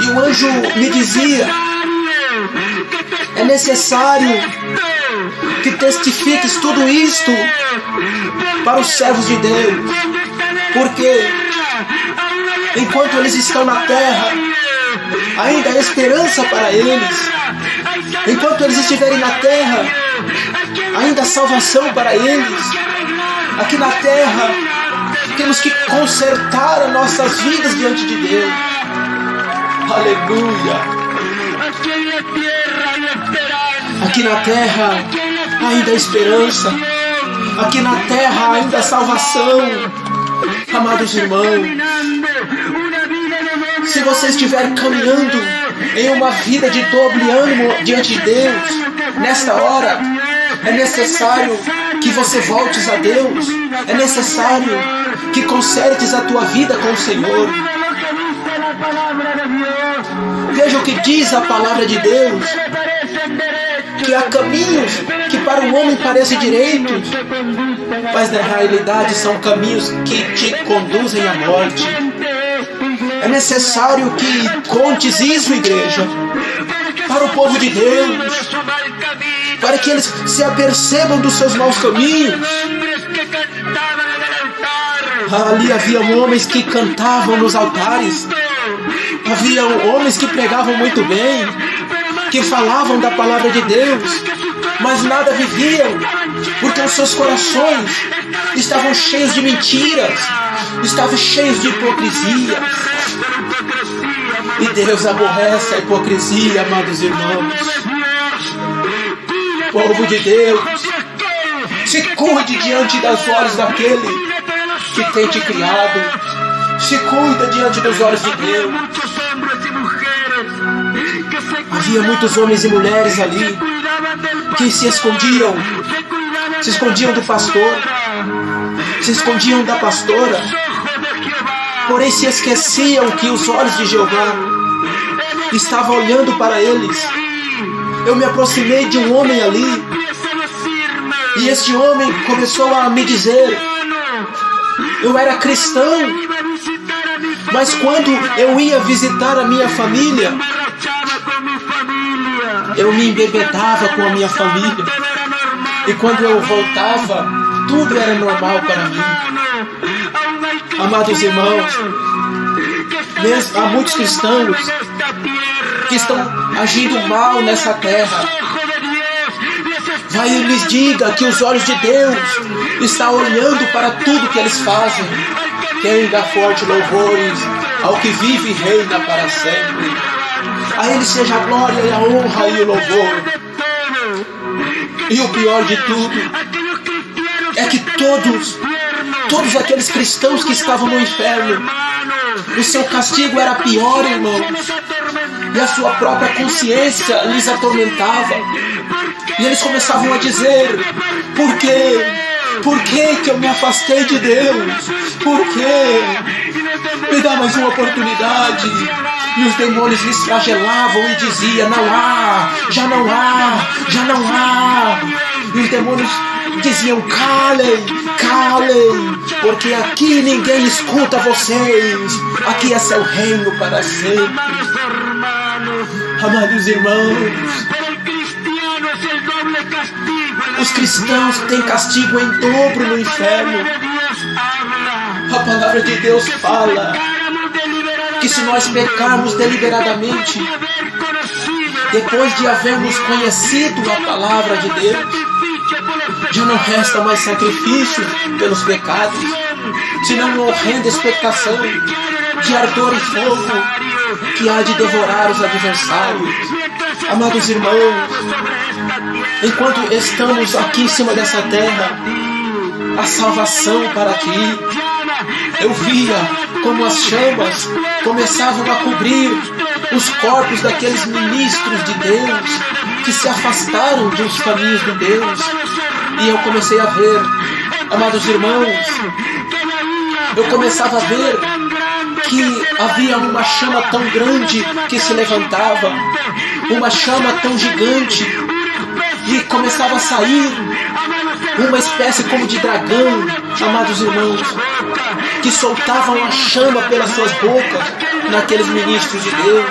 e o anjo me dizia: é necessário que testifiques tudo isto para os servos de Deus, porque enquanto eles estão na terra, ainda há esperança para eles. Enquanto eles estiverem na terra, ainda há salvação para eles. Aqui na terra, temos que consertar as nossas vidas diante de Deus. Aleluia. Aqui na terra ainda há esperança. Aqui na terra ainda há salvação. Amados irmãos, se você estiver caminhando em uma vida de doble ânimo diante de Deus, nesta hora, é necessário que você voltes a Deus. É necessário que consertes a tua vida com o Senhor. Veja o que diz a palavra de Deus, que há caminhos que para o homem parecem direitos, mas na realidade são caminhos que te conduzem à morte. É necessário que contes isso, igreja, para o povo de Deus, para que eles se apercebam dos seus maus caminhos. Ali haviam homens que cantavam nos altares, haviam homens que pregavam muito bem, que falavam da palavra de Deus, mas nada viviam, porque os seus corações estavam cheios de mentiras, estavam cheios de hipocrisia. E Deus aborrece a hipocrisia, amados irmãos. Povo de Deus, se cuide diante dos olhos daquele que tem te criado. Se cuida diante dos olhos de Deus. Havia muitos homens e mulheres ali que se escondiam do pastor, se escondiam da pastora, porém se esqueciam que os olhos de Jeová estava olhando para eles. Eu me aproximei de um homem ali, e este homem começou a me dizer: eu era cristão, mas quando eu ia visitar a minha família, eu me embebedava com a minha família, e quando eu voltava, tudo era normal para mim. Amados irmãos, há muitos cristãos que estão agindo mal nessa terra. Vai e lhes diga que os olhos de Deus estão olhando para tudo que eles fazem. Quem dá forte louvores ao que vive e reina para sempre. A Ele seja a glória e a honra e o louvor. E o pior de tudo é que todos aqueles cristãos que estavam no inferno, o seu castigo era pior, irmãos, e a sua própria consciência lhes atormentava, e eles começavam a dizer: por quê? Por que eu me afastei de Deus? Por quê? Me dá mais uma oportunidade. E os demônios lhes flagelavam e diziam: não há, já não há, já não há. E os demônios diziam: calem, calem, porque aqui ninguém escuta vocês. Aqui é seu reino para sempre. Amados irmãos, os cristãos têm castigo em dobro no inferno. A palavra de Deus fala que se nós pecarmos deliberadamente, depois de havermos conhecido a palavra de Deus, já não resta mais sacrifício pelos pecados, senão uma horrenda expectação de ardor e fogo que há de devorar os adversários. Amados irmãos, enquanto estamos aqui em cima dessa terra, a salvação para ti, eu via como as chamas começavam a cobrir os corpos daqueles ministros de Deus que se afastaram dos caminhos de Deus. E eu comecei a ver, amados irmãos, eu começava a ver que havia uma chama tão grande que se levantava, uma chama tão gigante, e começava a sair uma espécie como de dragão, amados irmãos, que soltavam a chama pelas suas bocas naqueles ministros de Deus.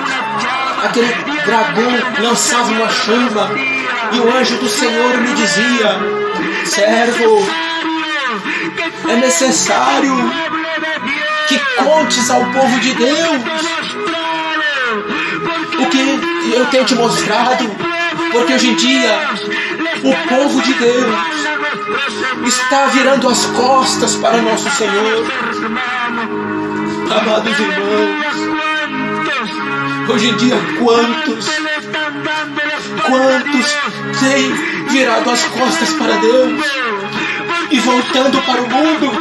Aquele dragão lançava uma chama, e o anjo do Senhor me dizia: servo, é necessário que contes ao povo de Deus o que eu tenho te mostrado, porque hoje em dia o povo de Deus está virando as costas para nosso Senhor. Amados irmãos, hoje em dia quantos têm virado as costas para Deus e voltando para o mundo,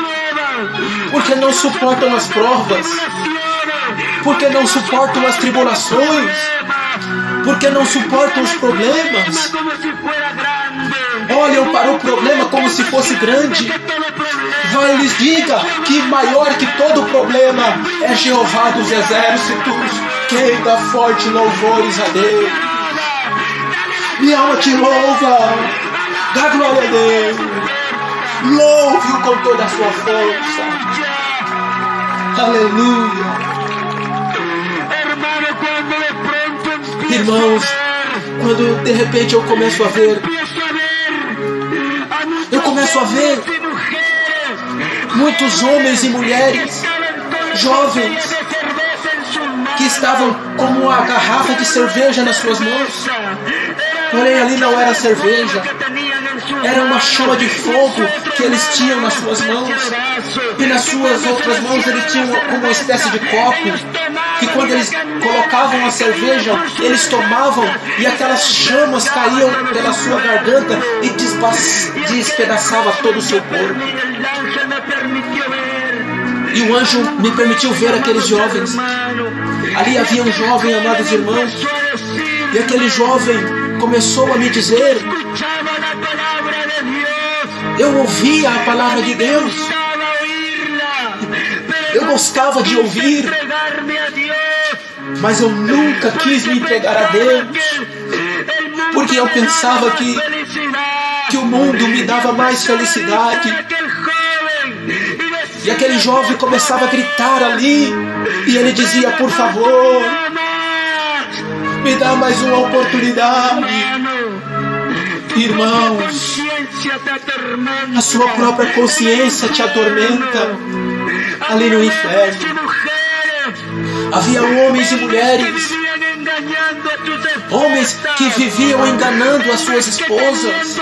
porque não suportam as provas, porque não suportam as tribulações, porque não suportam os problemas. Olham para o problema como se fosse grande. Vai e lhes diga que maior que todo problema é Jeová dos exércitos. Quem dá forte louvores a Deus. Minha alma te louva, dá glória a Deus. Louve-o com toda a sua força. Aleluia. Irmãos, quando de repente eu começo a ver muitos homens e mulheres, jovens, que estavam com uma garrafa de cerveja nas suas mãos. Porém ali não era cerveja, era uma chama de fogo que eles tinham nas suas mãos. E nas suas outras mãos eles tinham como uma espécie de copo, que quando eles colocavam a cerveja, eles tomavam, e aquelas chamas caíam pela sua garganta e despedaçava todo o seu corpo. E o anjo me permitiu ver aqueles jovens. Ali havia um jovem, amados irmãos, e aquele jovem começou a me dizer: eu ouvia a palavra de Deus, eu gostava de ouvir, Mas eu nunca quis me entregar a Deus, porque eu pensava que o mundo me dava mais felicidade. E aquele jovem começava a gritar ali, e ele dizia: por favor, me dá mais uma oportunidade. Irmãos, a sua própria consciência te atormenta ali no inferno. Havia homens e mulheres, homens que viviam enganando as suas esposas,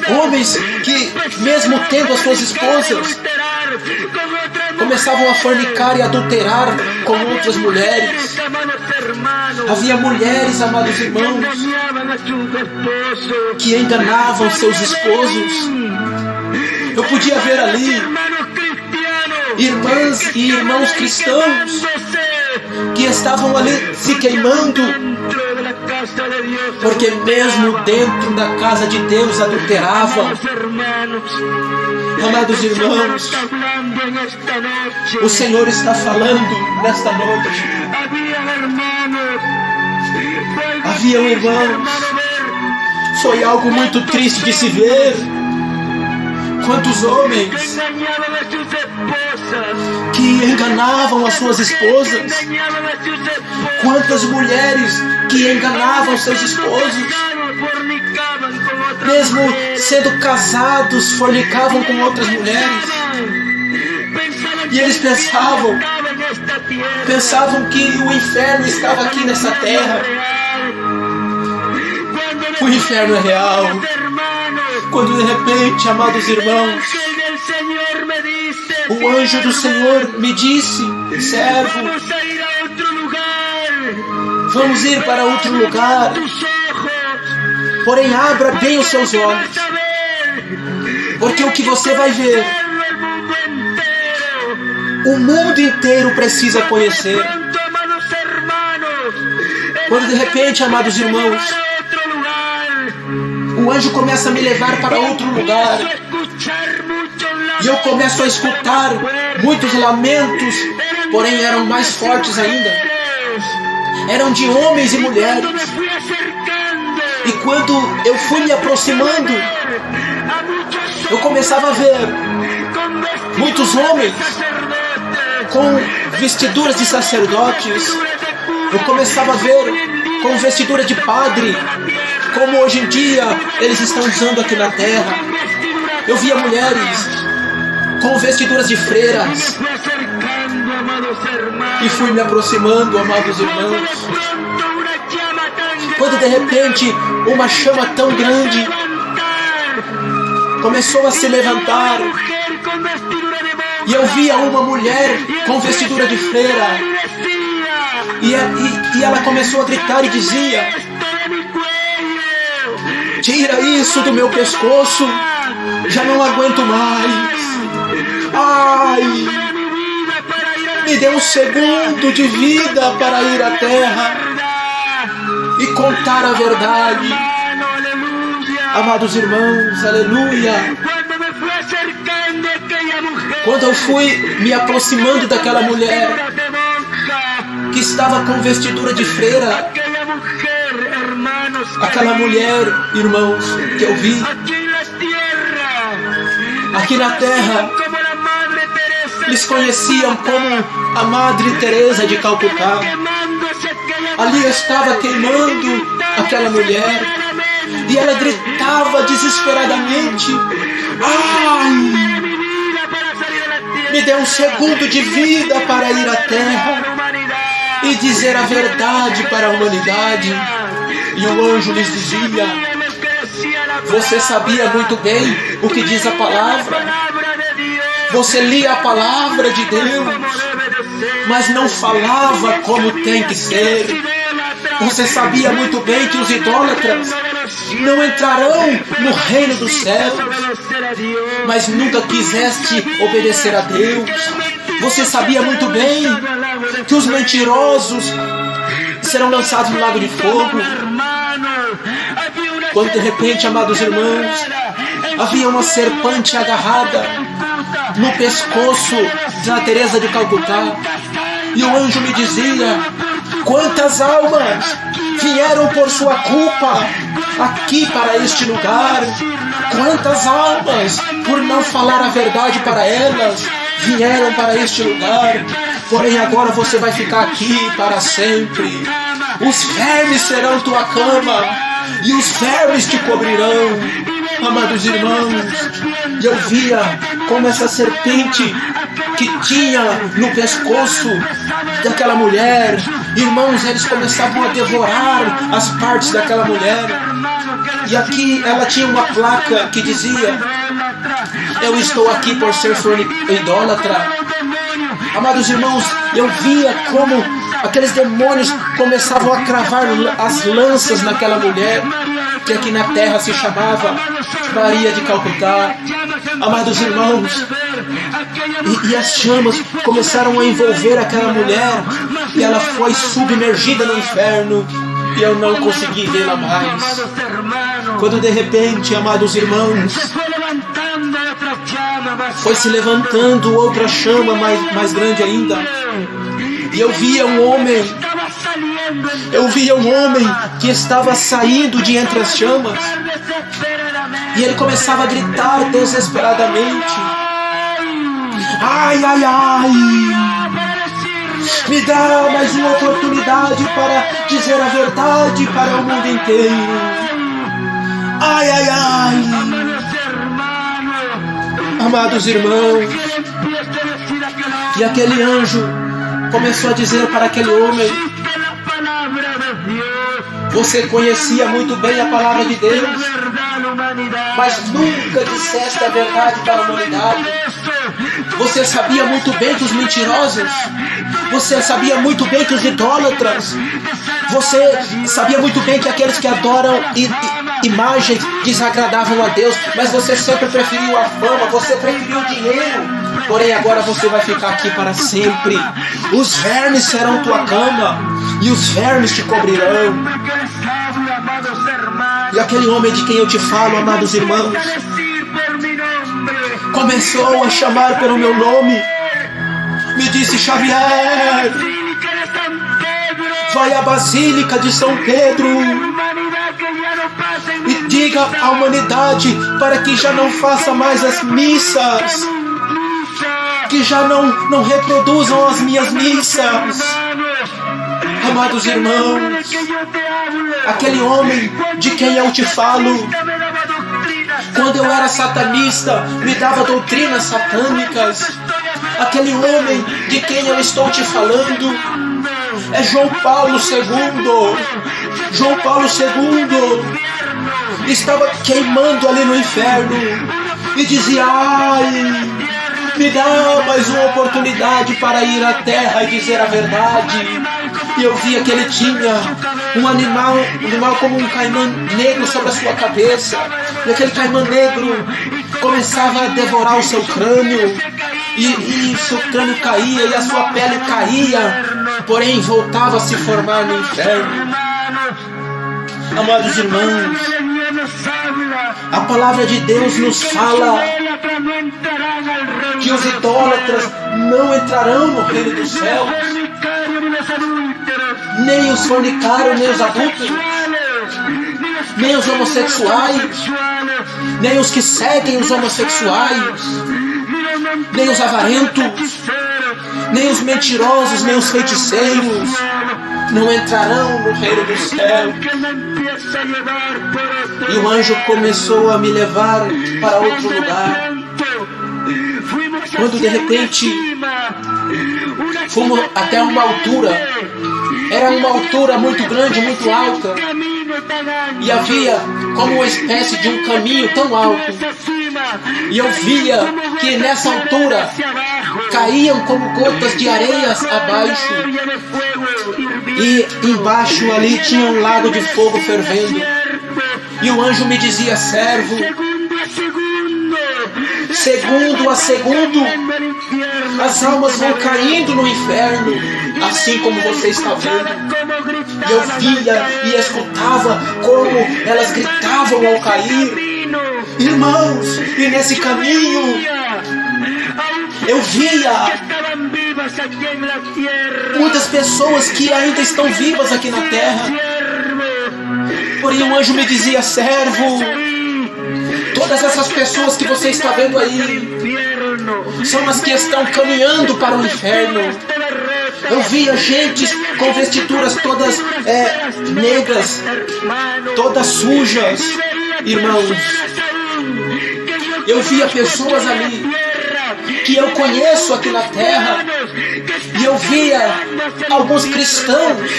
homens que, mesmo tendo as suas esposas, começavam a fornicar e adulterar com outras mulheres. Havia mulheres, amados irmãos, que enganavam seus esposos. Eu podia ver ali irmãs e irmãos cristãos que estavam ali se queimando, porque mesmo dentro da casa de Deus adulteravam. Amados irmãos, o Senhor está falando nesta noite. Haviam irmãos, foi algo muito triste de se ver. Quantos homens que enganavam as suas esposas, quantas mulheres que enganavam seus esposos, mesmo sendo casados, fornicavam com outras mulheres. E eles pensavam que o inferno estava aqui nessa terra. O inferno é real. Quando de repente, amados irmãos, o anjo do Senhor me disse: servo, vamos ir para outro lugar, porém abra bem os seus olhos, porque o que você vai ver, o mundo inteiro precisa conhecer. Quando de repente, amados irmãos, o anjo começa a me levar para outro lugar, e eu começo a escutar muitos lamentos, porém eram mais fortes ainda. Eram de homens e mulheres. E quando eu fui me aproximando, eu começava a ver muitos homens com vestiduras de sacerdotes. Eu começava a ver com vestidura de padre, como hoje em dia eles estão usando aqui na terra. Eu via mulheres com vestiduras de freiras, e fui me aproximando, amados irmãos, quando de repente uma chama tão grande começou a se levantar, e eu via uma mulher com vestidura de freira, e ela começou a gritar e dizia: tira isso do meu pescoço, já não aguento mais. Ai, me dê um segundo de vida para ir à terra e contar a verdade. Amados irmãos, aleluia. Quando eu fui me aproximando daquela mulher que estava com vestidura de freira, aquela mulher, irmãos, que eu vi aqui na terra, eles conheciam como a Madre Teresa de Calcutá. Ali estava queimando aquela mulher, e ela gritava desesperadamente: ai, me dê um segundo de vida para ir à terra e dizer a verdade para a humanidade. E o anjo lhes dizia: você sabia muito bem o que diz a palavra, você lia a palavra de Deus, mas não falava como tem que ser. Você sabia muito bem que os idólatras não entrarão no reino dos céus, mas nunca quiseste obedecer a Deus. Você sabia muito bem que os mentirosos serão lançados no lago de fogo. Quando de repente, amados irmãos, havia uma serpente agarrada no pescoço da Teresa de Calcutá, e o anjo me dizia: Quantas almas vieram por sua culpa aqui para este lugar? Quantas almas, por não falar a verdade para elas, vieram para este lugar? Porém agora você vai ficar aqui para sempre. Os vermes serão tua cama e os vermes te cobrirão. Amados irmãos, eu via como essa serpente que tinha no pescoço daquela mulher, irmãos, eles começavam a devorar as partes daquela mulher. E aqui ela tinha uma placa que dizia: eu estou aqui por ser idólatra. Amados irmãos, eu via como aqueles demônios começavam a cravar as lanças naquela mulher, que aqui na terra se chamava Maria de Calcutá. Amados irmãos, e as chamas começaram a envolver aquela mulher, e ela foi submergida no inferno, e eu não consegui vê-la mais. Quando de repente, amados irmãos, foi se levantando outra chama mais grande ainda, e eu via um homem que estava saindo de entre as chamas, e ele começava a gritar desesperadamente: ai, ai, ai, me dá mais uma oportunidade para dizer a verdade para o mundo inteiro. Ai, ai, ai. Amados irmãos, e aquele anjo começou a dizer para aquele homem: você conhecia muito bem a palavra de Deus, mas nunca disseste a verdade para a humanidade. Você sabia muito bem que os mentirosos, você sabia muito bem que os idólatras, você sabia muito bem que aqueles que adoram imagens desagradavam a Deus, mas você sempre preferiu a fama, você preferiu o dinheiro. Porém agora você vai ficar aqui para sempre. Os vermes serão tua cama e os vermes te cobrirão. E aquele homem de quem eu te falo, amados irmãos, começou a chamar pelo meu nome. Me disse: Xavier, vai à Basílica de São Pedro e diga à humanidade para que já não faça mais as missas, que já não reproduzam as minhas missas. Amados irmãos, aquele homem de quem eu te falo, quando eu era satanista, me dava doutrinas satânicas. Aquele homem de quem eu estou te falando é João Paulo II. João Paulo II estava queimando ali no inferno e dizia: ai, me dá mais uma oportunidade para ir à terra e dizer a verdade. E eu via que ele tinha um animal como um caimã negro sobre a sua cabeça. E aquele caimã negro começava a devorar o seu crânio. E seu crânio caía e a sua pele caía, porém voltava a se formar no inferno. Amados irmãos, a palavra de Deus nos fala que os idólatras não entrarão no reino dos céus, nem os fornicários, nem os adúlteros, nem os homossexuais, nem os que seguem os homossexuais, nem os avarentos, nem os mentirosos, nem os feiticeiros não entrarão no reino do céu. E o anjo começou a me levar para outro lugar, quando de repente fomos até uma altura. Era uma altura muito grande, muito alta, e havia como uma espécie de um caminho tão alto, e eu via que nessa altura caíam como gotas de areias abaixo, e embaixo ali tinha um lago de fogo fervendo, e o anjo me dizia: servo, segundo a segundo, as almas vão caindo no inferno, assim como você está vendo. E eu via e escutava como elas gritavam ao cair. Irmãos, e nesse caminho eu via muitas pessoas que ainda estão vivas aqui na terra. Porém um anjo me dizia: servo, todas essas pessoas que você está vendo aí são as que estão caminhando para o inferno. Eu via gente com vestiduras todas negras, todas sujas, irmãos. Eu via pessoas ali que eu conheço aqui na terra, e eu via alguns cristãos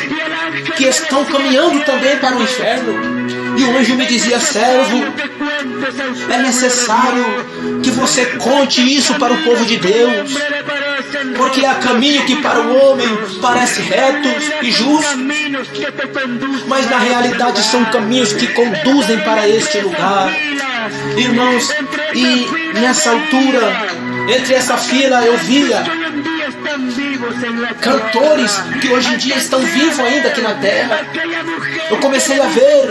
que estão caminhando também para o inferno. E o anjo me dizia: servo, é necessário que você conte isso para o povo de Deus, porque há caminho que para o homem parece retos e justos, mas na realidade são caminhos que conduzem para este lugar. Irmãos, e nessa altura, entre essa fila, eu via cantores que hoje em dia estão vivos ainda aqui na terra. Eu comecei a ver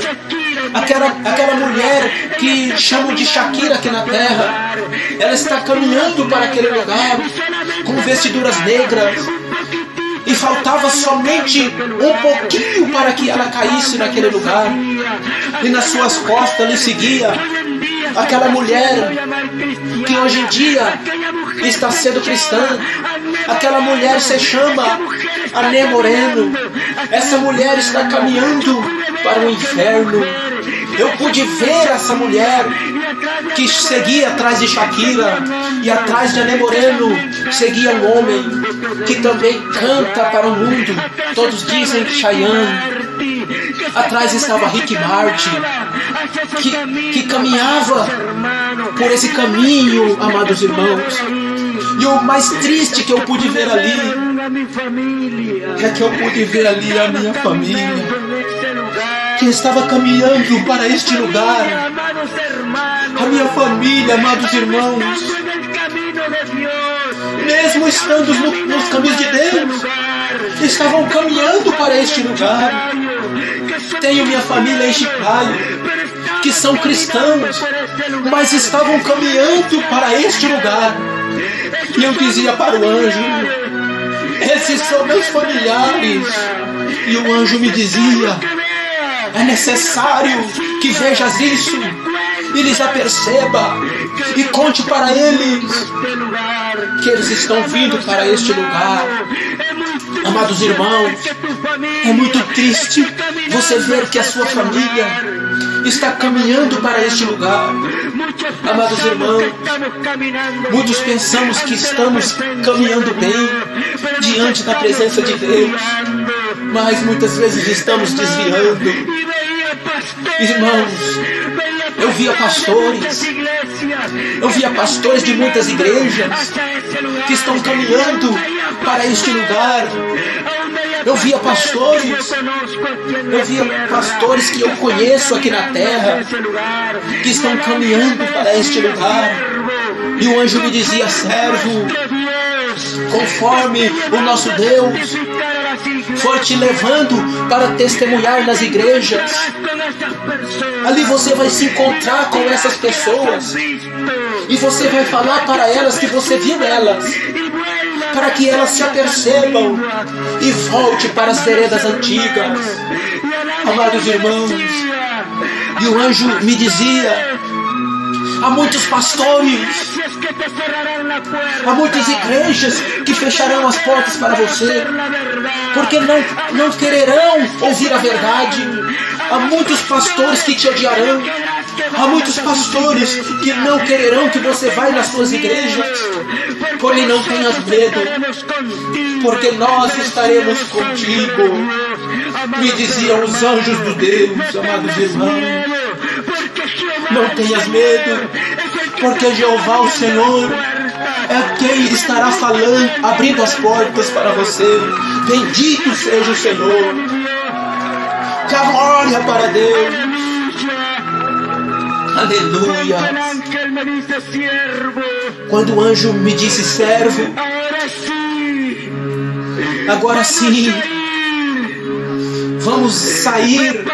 aquela mulher que chamam de Shakira aqui na terra. Ela está caminhando para aquele lugar com vestiduras negras, e faltava somente um pouquinho para que ela caísse naquele lugar, e nas suas costas lhe seguia aquela mulher que hoje em dia está sendo cristã. Aquela mulher se chama Ané Moreno. Essa mulher está caminhando para o inferno. Eu pude ver essa mulher que seguia atrás de Shakira, e atrás de Ané Moreno seguia um homem que também canta para o mundo. Todos dizem Chayanne. Atrás estava Rick Martin, que caminhava por esse caminho, amados irmãos. E o mais triste que eu pude ver ali é que eu pude ver ali a minha família, que estava caminhando para este lugar. A minha família, amados irmãos, mesmo estando nos caminhos de Deus, estavam caminhando para este lugar. Tenho minha família em Chicago, que são cristãos, mas estavam caminhando para este lugar. E eu dizia para o anjo: esses são meus familiares. E o anjo me dizia: é necessário que vejas isso e lhes aperceba, e conte para eles que eles estão vindo para este lugar. Amados irmãos, é muito triste você ver que a sua família está caminhando para este lugar. Amados irmãos, muitos pensamos que estamos caminhando bem diante da presença de Deus, mas muitas vezes estamos desviando. Irmãos, eu via pastores de muitas igrejas que estão caminhando para este lugar. Eu via pastores que eu conheço aqui na terra, que estão caminhando para este lugar. E o anjo me dizia: servo, conforme o nosso Deus for te levando para testemunhar nas igrejas, ali você vai se encontrar com essas pessoas, e você vai falar para elas que você viu elas, para que elas se apercebam e volte para as veredas antigas. Amados irmãos, e o anjo me dizia: há muitos pastores, há muitas igrejas que fecharão as portas para você, porque não quererão ouvir a verdade. Há muitos pastores que te odiarão. Há muitos pastores que não quererão que você vá nas suas igrejas. Porém, não tenhas medo, porque nós estaremos contigo. Me diziam os anjos de Deus, amados irmãos. Não tenhas medo, porque Jeová, o Senhor, é quem estará falando, abrindo as portas para você. Bendito seja o Senhor. Dá glória para Deus. Aleluia. Quando o anjo me disse: servo, agora sim, vamos sair.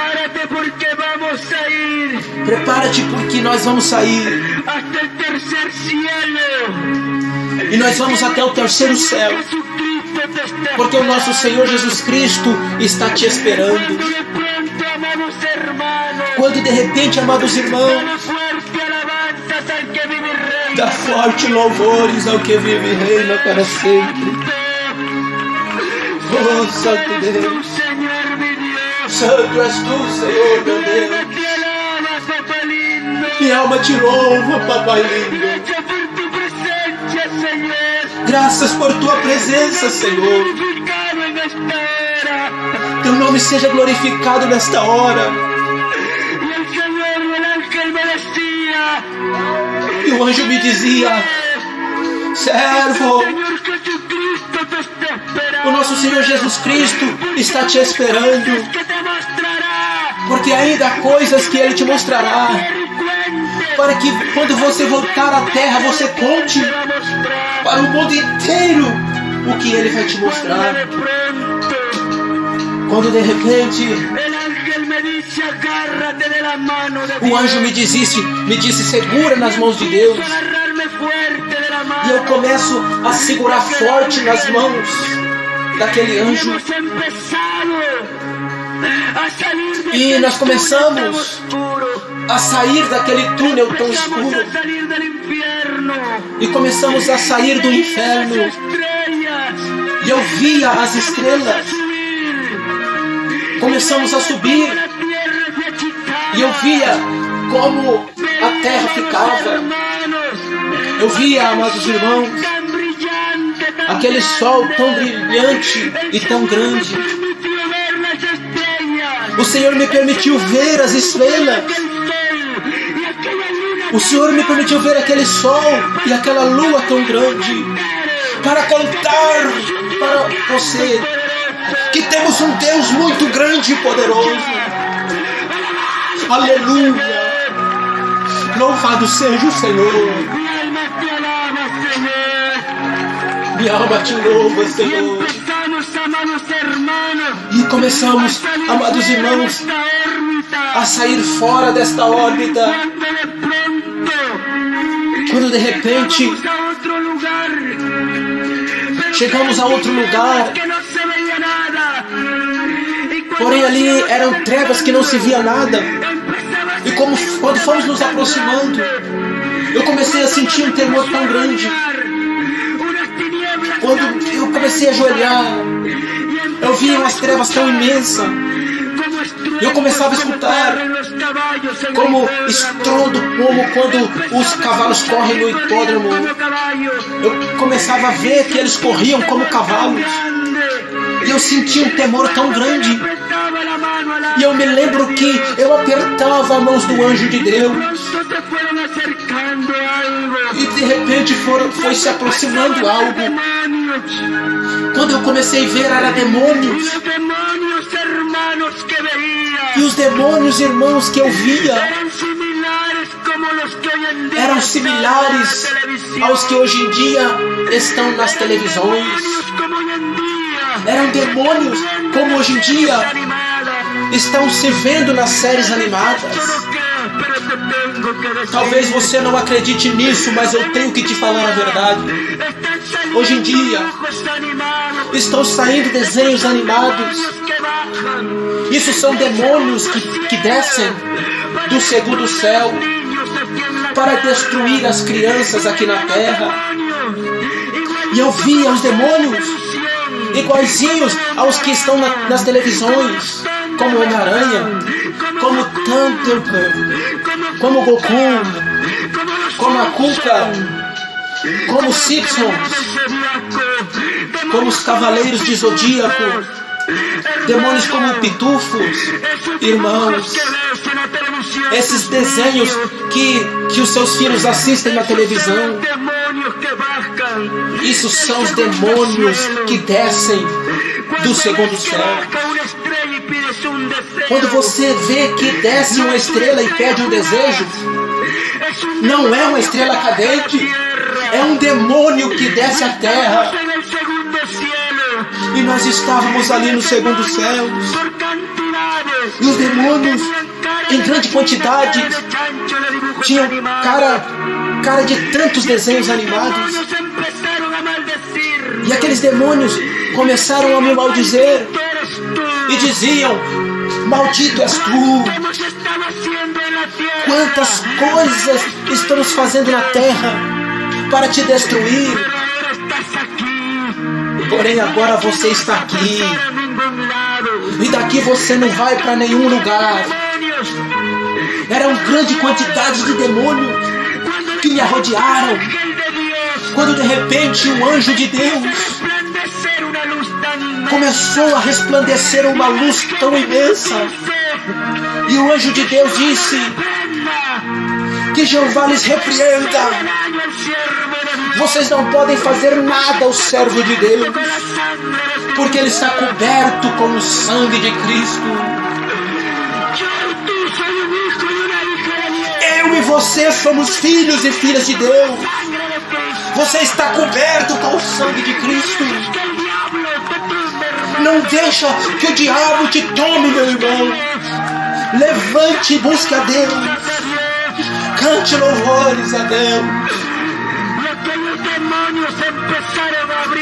Prepara-te, porque nós vamos sair. E nós vamos até o terceiro céu, porque o nosso Senhor Jesus Cristo está te esperando. Quando de repente, amados irmãos, dá forte louvores ao que vive e reina para sempre. Oh, Santo Deus, Santo és tu, Senhor, meu Deus. Minha alma te louva, Papai lindo. Graças por tua presença, Senhor. Teu nome seja glorificado nesta hora. E o anjo me dizia: servo, o nosso Senhor Jesus Cristo está te esperando, porque ainda há coisas que Ele te mostrará, para que quando você voltar à terra, você conte para o mundo inteiro o que Ele vai te mostrar. Quando de repente o anjo me disse segura nas mãos de Deus. E eu começo a segurar forte nas mãos daquele anjo. E nós começamos a sair daquele túnel tão escuro. E começamos a sair do inferno. E eu via as estrelas. Começamos a subir. E eu via como a terra ficava. Eu via, amados irmãos, aquele sol tão brilhante e tão grande. O Senhor me permitiu ver as estrelas. O Senhor me permitiu ver aquele sol e aquela lua tão grande, para contar para você que temos um Deus muito grande e poderoso. Aleluia! Louvado seja o Senhor. Minha alma te louva, Senhor. E começamos, amados irmãos, a sair fora desta órbita. Quando de repente chegamos a outro lugar, porém ali eram trevas que não se via nada. E quando fomos nos aproximando, eu comecei a sentir um temor tão grande. Quando eu comecei a ajoelhar, eu via umas trevas tão imensas. Eu começava a escutar como estrondo, como quando os cavalos correm no hipódromo. Eu começava a ver que eles corriam como cavalos. E eu sentia um temor tão grande. E eu me lembro que eu apertava as mãos do anjo de Deus. E de repente foi se aproximando algo. Quando eu comecei a ver, eram demônios. E os demônios, irmãos, que eu via eram similares aos que hoje em dia estão nas televisões. Eram demônios como hoje em dia estão se vendo nas séries animadas. Talvez você não acredite nisso, mas eu tenho que te falar a verdade. Hoje em dia estão saindo desenhos animados. Isso são demônios que descem do segundo céu para destruir as crianças aqui na terra. E eu via os demônios iguaizinhos aos que estão nas televisões, como Homem-Aranha, como Thunderbird, como Goku, como a Cuca, como os Simpsons, como os Cavaleiros de Zodíaco, demônios como pitufos. Irmãos, esses desenhos que os seus filhos assistem na televisão, isso são os demônios que descem do segundo céu. Quando você vê que desce uma estrela e pede um desejo, não é uma estrela cadente, é um demônio que desce à terra. E nós estávamos ali no segundo céu. E os demônios, em grande quantidade, tinham cara de tantos desenhos animados. E aqueles demônios começaram a me maldizer e diziam: maldito és tu! Quantas coisas estamos fazendo na terra para te destruir. Porém agora você está aqui. E daqui você não vai para nenhum lugar. Era uma grande quantidade de demônios que me rodearam. Quando de repente um anjo de Deus começou a resplandecer uma luz tão imensa. E o anjo de Deus disse: que Jeová lhes repreenda. Vocês não podem fazer nada ao servo de Deus, porque ele está coberto com o sangue de Cristo. Eu e você somos filhos e filhas de Deus. Você está coberto com o sangue de Cristo. Não deixa que o diabo te tome, meu irmão. Levante e busque a Deus. Cante louvores a Deus.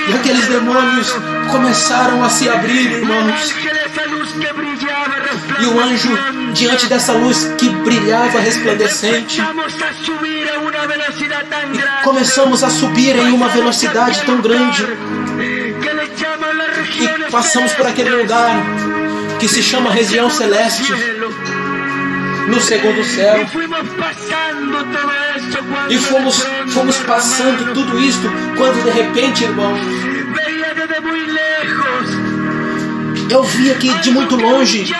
E aqueles demônios começaram a se abrir, irmãos. E o anjo, diante dessa luz que brilhava resplandecente, e começamos a subir em uma velocidade tão grande, e passamos por aquele lugar que se chama região celeste, no segundo céu. E fomos passando tudo isto, quando de repente, irmãos, eu via que de muito longe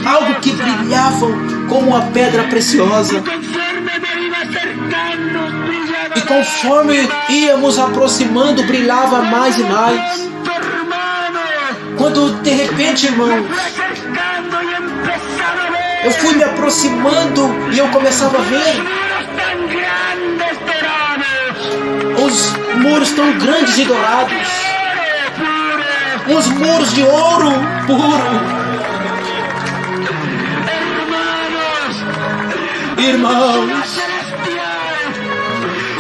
algo que brilhava como uma pedra preciosa. E conforme íamos aproximando, brilhava mais e mais. Quando de repente, irmão, eu fui me aproximando e eu começava a ver os muros tão grandes e dourados, uns muros de ouro puro. Irmãos,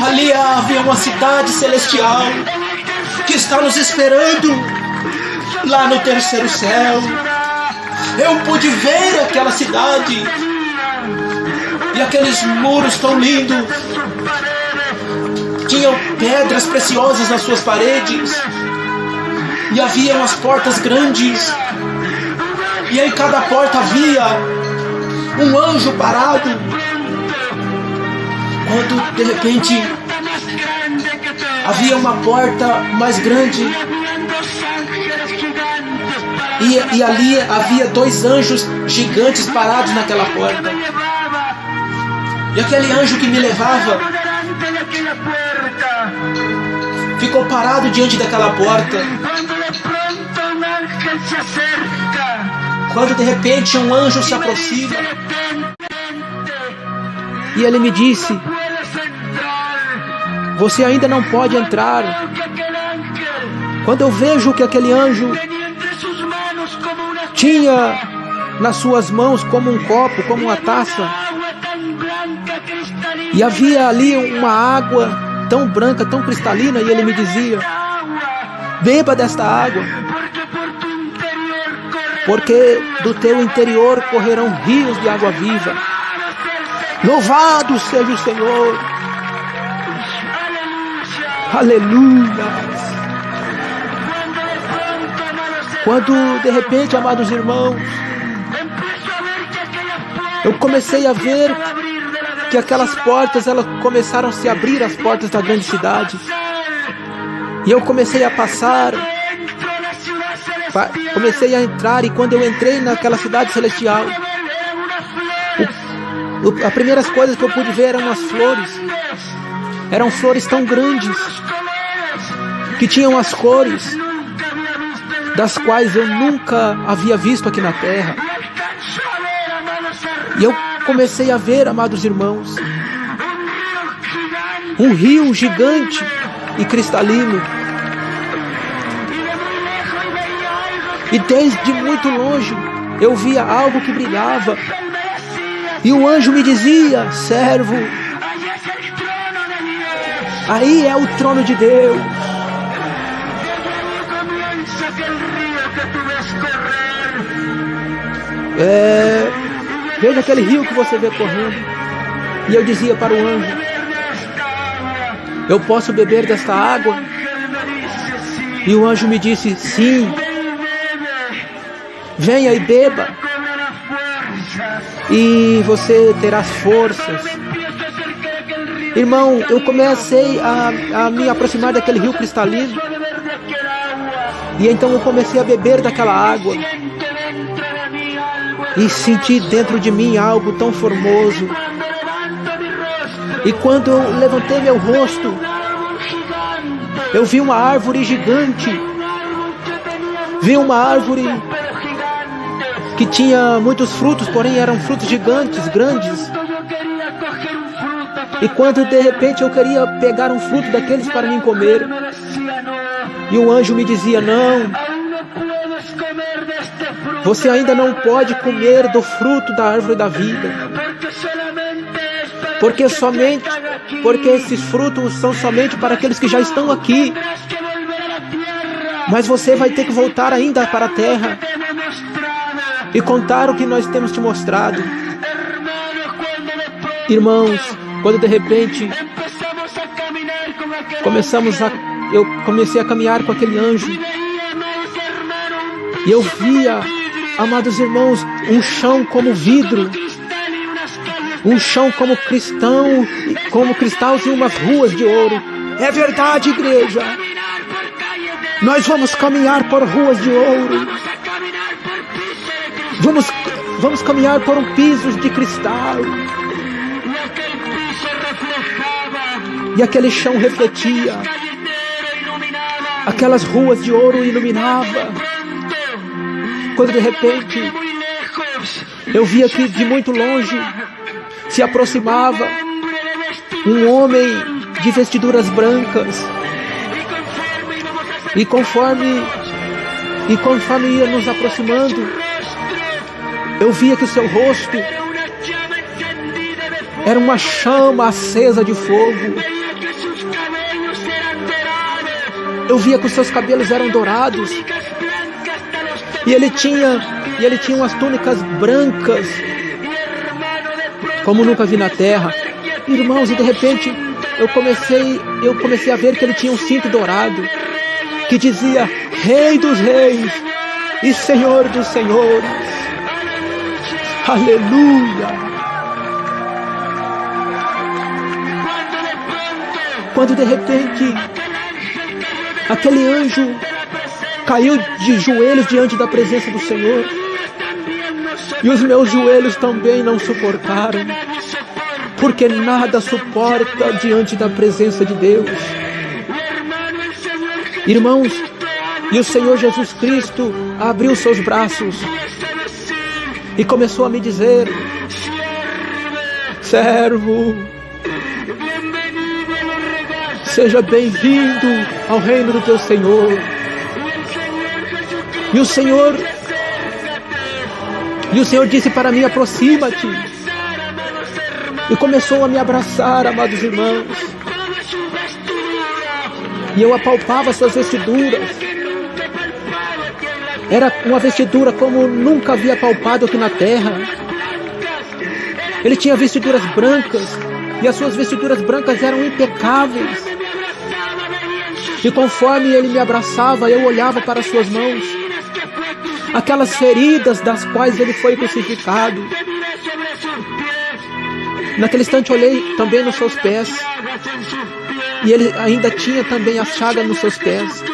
ali havia uma cidade celestial que está nos esperando lá no terceiro céu. Eu pude ver aquela cidade e aqueles muros tão lindos. Tinham pedras preciosas nas suas paredes e havia umas portas grandes, e em cada porta havia um anjo parado. Quando de repente havia uma porta mais grande, e ali havia 2 anjos gigantes parados naquela porta. E aquele anjo que me levava ficou parado diante daquela porta. Quando de repente um anjo se aproxima, e ele me disse: você ainda não pode entrar. Quando eu vejo que aquele anjo tinha nas suas mãos como um copo, como uma taça, e havia ali uma água tão branca, tão cristalina, e ele me dizia: beba desta água, porque do teu interior correrão rios de água viva. Louvado seja o Senhor. Aleluia. Quando de repente, amados irmãos, eu comecei a ver que aquelas portas, elas começaram a se abrir, as portas da grande cidade, e eu comecei a passar, comecei a entrar, e quando eu entrei naquela cidade celestial, as primeiras coisas que eu pude ver eram as flores. Eram flores tão grandes, que tinham as cores das quais eu nunca havia visto aqui na terra. E eu comecei a ver, amados irmãos, um rio gigante e cristalino. E desde muito longe eu via algo que brilhava. E o anjo me dizia: servo, aí é o trono de Deus. Veja aquele rio que você vê correndo. E eu dizia para o anjo: eu posso beber desta água? E o anjo me disse: sim, venha e beba, e você terá forças. Irmão, eu comecei a me aproximar daquele rio cristalino, e então eu comecei a beber daquela água, e senti dentro de mim algo tão formoso. E quando eu levantei meu rosto, eu vi uma árvore gigante. Vi uma árvore que tinha muitos frutos, porém eram frutos gigantes, grandes. E quando de repente eu queria pegar um fruto daqueles para mim comer, e o anjo me dizia: não, você ainda não pode comer do fruto da árvore da vida, porque esses frutos são somente para aqueles que já estão aqui. Mas você vai ter que voltar ainda para a terra e contar o que nós temos te mostrado. Irmãos, quando de repente eu comecei a caminhar com aquele anjo, e eu via, amados irmãos, um chão como vidro, um chão como cristal e umas ruas de ouro. É verdade, igreja. Nós vamos caminhar por ruas de ouro. Vamos caminhar por pisos de cristal. E aquele chão refletia. Aquelas ruas de ouro iluminavam. Quando de repente eu via que de muito longe se aproximava um homem de vestiduras brancas. E conforme ia nos aproximando, eu via que o seu rosto era uma chama acesa de fogo. Eu via que os seus cabelos eram dourados. E ele tinha umas túnicas brancas, como nunca vi na terra. Irmãos, e de repente eu comecei a ver que ele tinha um cinto dourado, que dizia: Rei dos Reis e Senhor dos Senhores. Aleluia! Quando de repente aquele anjo caiu de joelhos diante da presença do Senhor, e os meus joelhos também não suportaram, porque nada suporta diante da presença de Deus. Irmãos, e o Senhor Jesus Cristo abriu seus braços e começou a me dizer: servo, seja bem-vindo ao reino do teu Senhor. E o Senhor disse para mim: aproxima-te. E começou a me abraçar, amados irmãos. E eu apalpava suas vestiduras. Era uma vestidura como nunca havia apalpado aqui na terra. Ele tinha vestiduras brancas, e as suas vestiduras brancas eram impecáveis. E conforme ele me abraçava, eu olhava para as suas mãos, aquelas feridas das quais ele foi crucificado. Naquele instante olhei também nos seus pés, e ele ainda tinha também a chaga nos seus pés.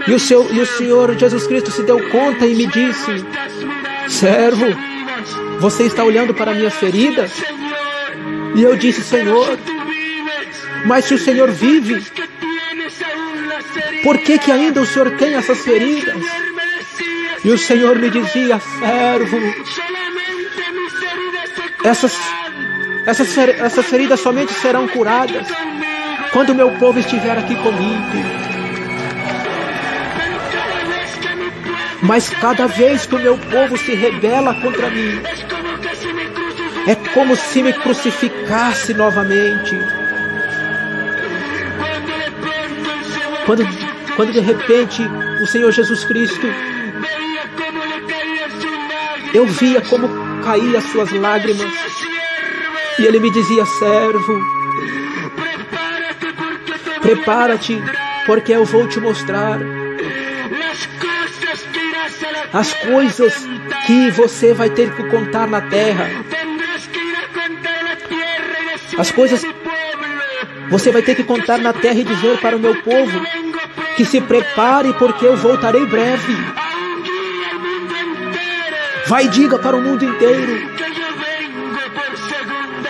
E o Senhor Jesus Cristo se deu conta e me disse: servo, você está olhando para minhas feridas? E eu disse: Senhor, mas se o Senhor vive, por que ainda o Senhor tem essas feridas? E o Senhor me dizia: servo, essas feridas somente serão curadas quando o meu povo estiver aqui comigo. Mas cada vez que o meu povo se rebela contra mim, é como se me crucificasse novamente. quando de repente o Senhor Jesus Cristo, eu via como caíam as suas lágrimas, e Ele me dizia: servo, prepara-te, porque eu vou te mostrar as coisas que você vai ter que contar na terra. As coisas você vai ter que contar na terra e dizer para o meu povo que se prepare, porque eu voltarei breve. Vai e diga para o mundo inteiro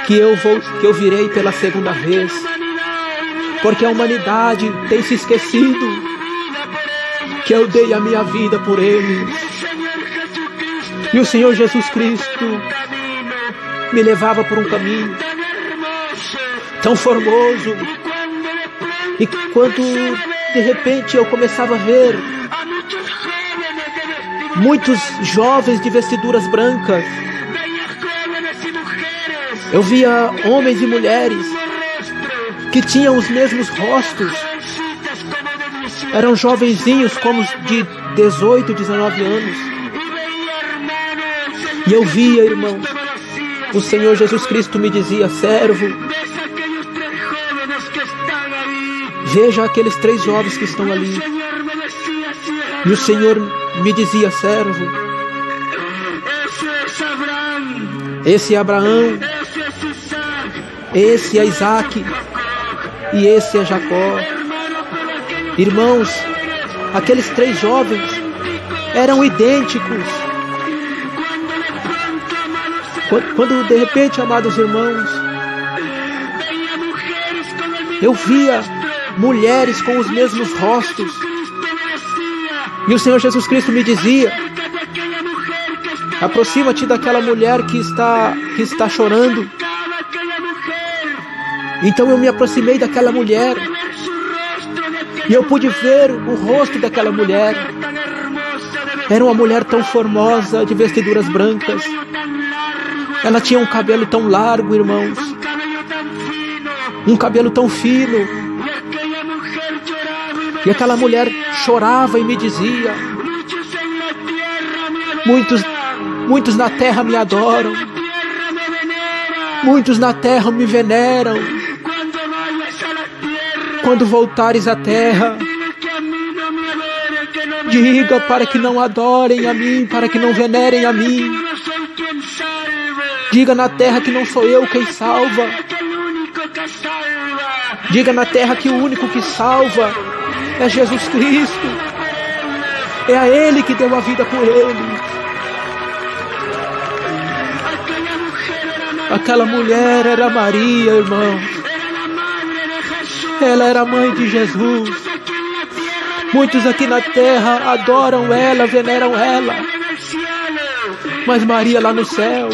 que eu virei pela segunda vez, porque a humanidade tem se esquecido que eu dei a minha vida por eles. E o Senhor Jesus Cristo me levava por um caminho tão formoso, e quando de repente eu começava a ver muitos jovens de vestiduras brancas, eu via homens e mulheres que tinham os mesmos rostos, eram jovenzinhos como de 18, 19 anos, e eu via, irmãos, o Senhor Jesus Cristo me dizia: servo, veja aqueles 3 jovens que estão ali. E o Senhor me dizia: servo, esse é Abraão, esse é Isaac e esse é Jacó. Irmãos, aqueles 3 jovens eram idênticos. Quando de repente, amados irmãos, eu via mulheres com os mesmos rostos, e o Senhor Jesus Cristo me dizia: aproxima-te daquela mulher que está chorando. Então eu me aproximei daquela mulher, e eu pude ver o rosto daquela mulher. Era uma mulher tão formosa, de vestiduras brancas. Ela tinha um cabelo tão largo, irmãos, um cabelo tão fino. E aquela mulher chorava e me dizia: muitos na terra me adoram, muitos na terra me veneram. Quando voltares à terra, diga para que não adorem a mim, para que não venerem a mim. Diga na terra que não sou eu quem salva. Diga na terra que o único que salva é Jesus Cristo. É a Ele que deu a vida por Ele. Aquela mulher era Maria, irmãos. Ela era a mãe de Jesus. Muitos aqui na terra adoram ela, veneram ela. Mas Maria lá no céu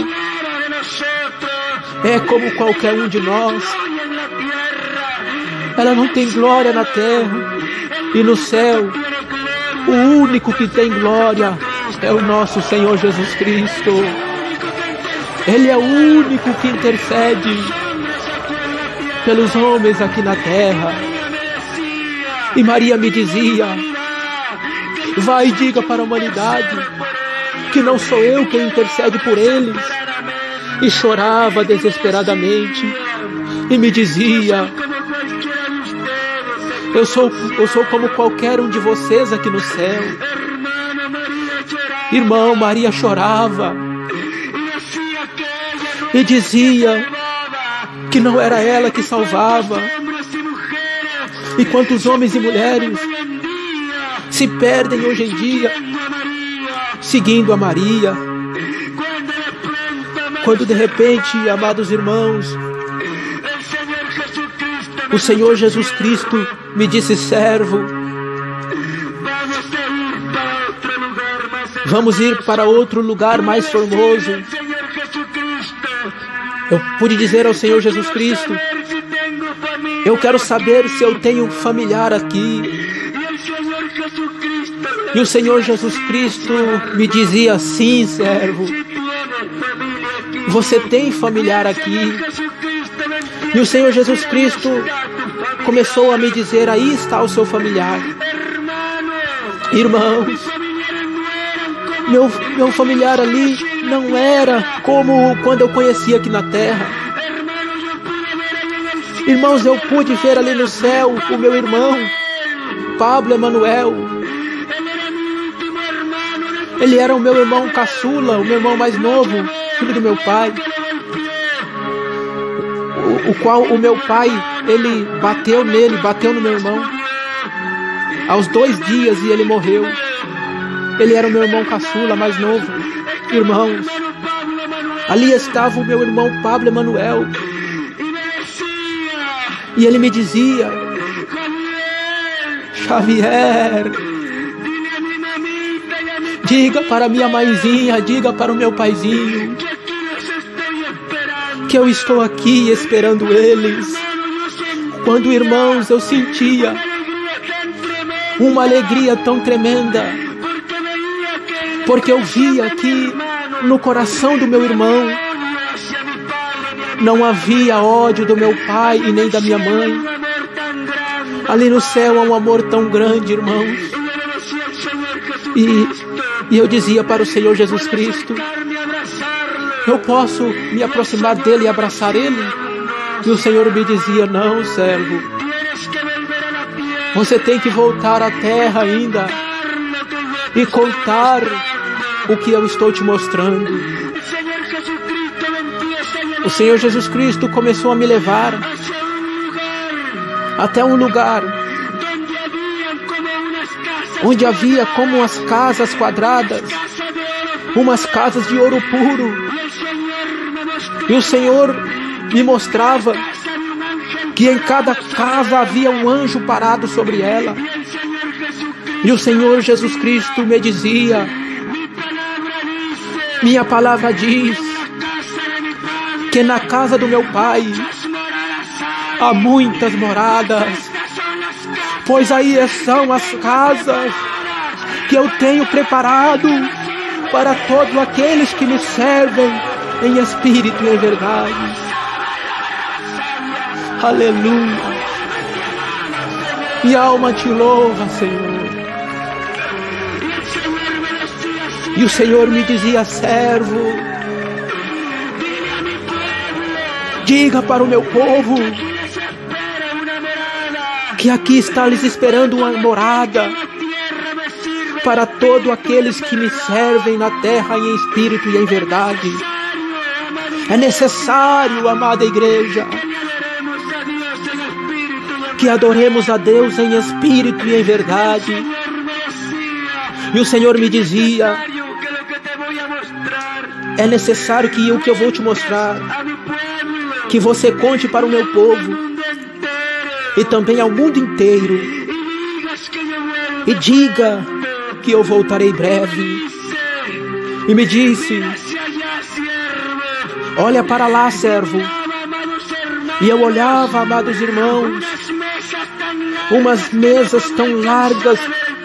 é como qualquer um de nós. Ela não tem glória na terra e no céu. O único que tem glória é o nosso Senhor Jesus Cristo. Ele é o único que intercede pelos homens aqui na terra. E Maria me dizia: vai e diga para a humanidade que não sou eu quem intercede por eles. E chorava desesperadamente e me dizia: eu sou como qualquer um de vocês aqui no céu. Irmão, Maria chorava e dizia que não era ela que salvava. E quantos homens e mulheres se perdem hoje em dia seguindo a Maria, quando de repente, amados irmãos, o Senhor Jesus Cristo me disse: servo, vamos ir para outro lugar mais formoso. Eu pude dizer ao Senhor Jesus Cristo: eu quero saber se eu tenho familiar aqui. E o Senhor Jesus Cristo me dizia: sim, servo, você tem familiar aqui. E o Senhor Jesus Cristo começou a me dizer: aí está o seu familiar. Irmãos, meu familiar ali não era como quando eu conheci aqui na terra. Irmãos, eu pude ver ali no céu o meu irmão, Pablo Emanuel. Ele era o meu irmão caçula, o meu irmão mais novo, filho do meu pai. O qual o meu pai, ele bateu no meu irmão. Aos 2 dias e ele morreu. Ele era o meu irmão caçula, mais novo. Irmãos, ali estava o meu irmão Pablo Emanuel. E ele me dizia: Xavier, diga para minha mãezinha, diga para o meu paizinho, que eu estou aqui esperando eles. Quando, irmãos, eu sentia uma alegria tão tremenda, porque eu via que no coração do meu irmão não havia ódio do meu pai e nem da minha mãe. Ali no céu há um amor tão grande, irmãos. E eu dizia para o Senhor Jesus Cristo: eu posso me aproximar dele e abraçar ele? E o Senhor me dizia: não, servo, você tem que voltar à terra ainda e contar o que eu estou te mostrando. O Senhor Jesus Cristo começou a me levar até um lugar onde havia como umas casas quadradas, umas casas de ouro puro. E o Senhor me mostrava que em cada casa havia um anjo parado sobre ela. E o Senhor Jesus Cristo me dizia: minha palavra diz que na casa do meu Pai há muitas moradas, pois aí são as casas que eu tenho preparado para todos aqueles que me servem em espírito e em verdade. Aleluia! Minha alma te louva, Senhor. E o Senhor me dizia: servo, diga para o meu povo que aqui está lhes esperando uma morada para todos aqueles que me servem na terra em espírito e em verdade. É necessário, amada igreja, que adoremos a Deus em espírito e em verdade. E o Senhor me dizia: é necessário que o que eu vou te mostrar, que você conte para o meu povo e também ao mundo inteiro, e diga que eu voltarei breve. E me disse: olha para lá, servo. E eu olhava, amados irmãos, umas mesas tão largas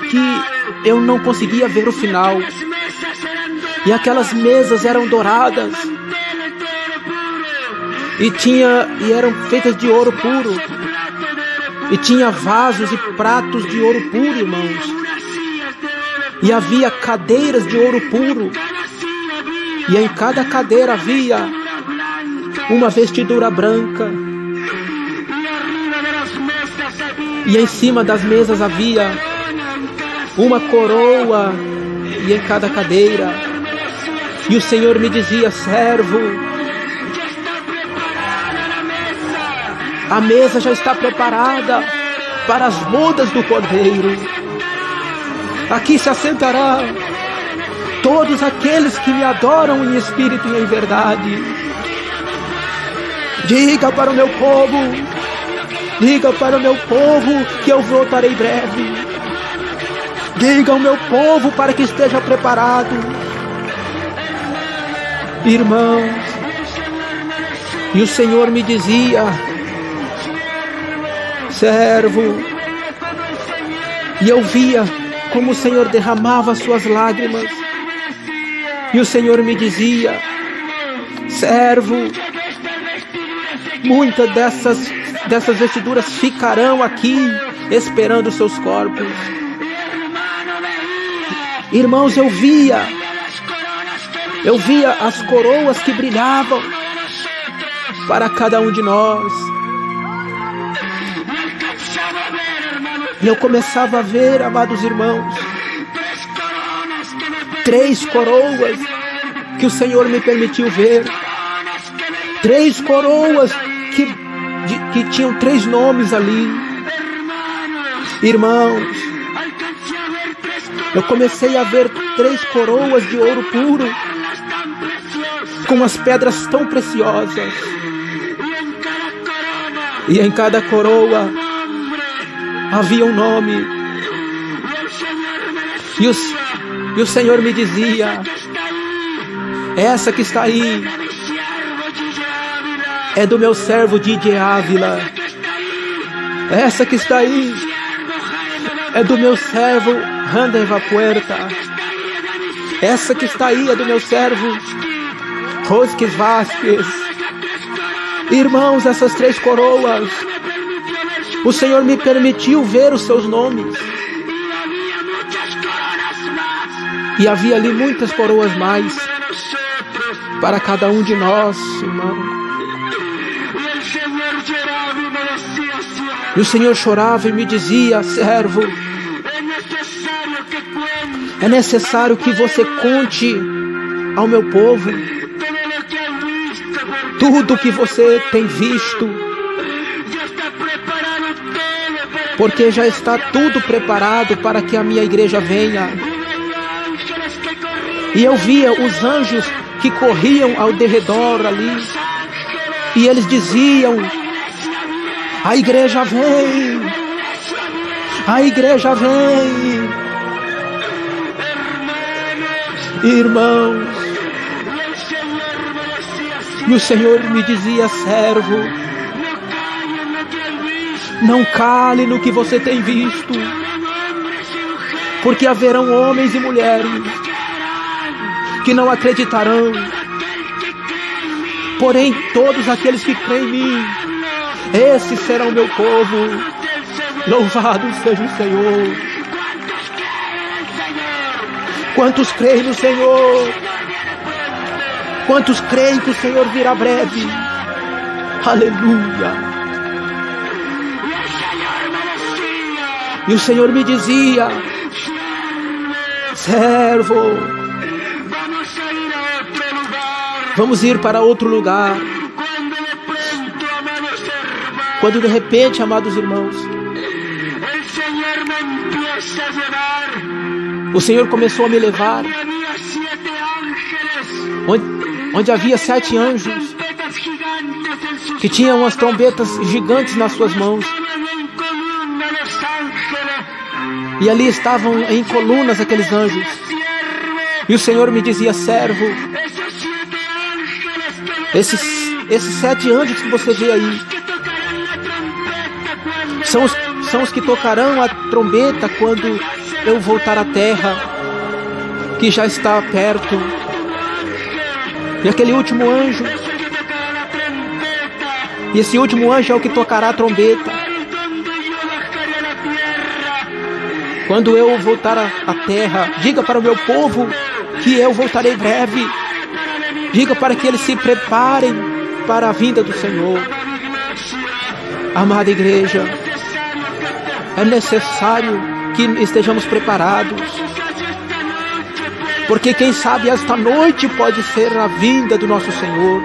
que eu não conseguia ver o final. E aquelas mesas eram douradas e eram feitas de ouro puro. E tinha vasos e pratos de ouro puro, irmãos. E havia cadeiras de ouro puro. E em cada cadeira havia uma vestidura branca. E em cima das mesas havia uma coroa, e em cada cadeira. E o Senhor me dizia: servo, a mesa já está preparada para as bodas do Cordeiro. Aqui se assentará todos aqueles que me adoram em espírito e em verdade. Diga para o meu povo, que eu voltarei breve. Diga ao meu povo para que esteja preparado. Irmãos, e o Senhor me dizia: servo, e eu via como o Senhor derramava suas lágrimas. E o Senhor me dizia: servo, muitas dessas vestiduras ficarão aqui esperando os seus corpos. Irmãos, eu via as coroas que brilhavam para cada um de nós. E eu começava a ver, amados irmãos, 3 coroas que o Senhor me permitiu ver. 3 coroas que tinham 3 nomes ali. Irmãos, eu comecei a ver 3 coroas de ouro puro, com as pedras tão preciosas. E em cada coroa havia um nome. E o Senhor me dizia: essa que está aí é do meu servo Didi Ávila. Essa que está aí é do meu servo Randeva Puerta. Essa que está aí é do meu servo Rosques Vasquez. Irmãos, essas 3 coroas, o Senhor me permitiu ver os seus nomes. E havia ali muitas coroas mais para cada um de nós, irmão. E o Senhor chorava e me dizia: servo, é necessário que você conte ao meu povo tudo o que você tem visto, porque já está tudo preparado para que a minha igreja venha. E eu via os anjos que corriam ao derredor ali, e eles diziam: a igreja vem, a igreja vem. Irmãos, e o Senhor me dizia: servo, não cale no que você tem visto, porque haverão homens e mulheres que não acreditarão. Porém, todos aqueles que creem em mim, esses serão meu povo. Louvado seja o Senhor. Quantos creem no Senhor? Quantos creem que o Senhor virá breve? Aleluia. E o Senhor me dizia: servo, vamos ir para outro lugar. Quando de repente, amados irmãos, o Senhor começou a me levar onde havia 7 anjos que tinham umas trombetas gigantes nas suas mãos. E ali estavam em colunas aqueles anjos. E o Senhor me dizia: servo, esses 7 anjos que você vê aí são os que tocarão a trombeta quando eu voltar à terra, que já está perto. E aquele último anjo, e esse último anjo é o que tocará a trombeta quando eu voltar à terra. Diga para o meu povo que eu voltarei breve. Diga para que eles se preparem para a vinda do Senhor. Amada igreja, é necessário que estejamos preparados, porque quem sabe esta noite pode ser a vinda do nosso Senhor.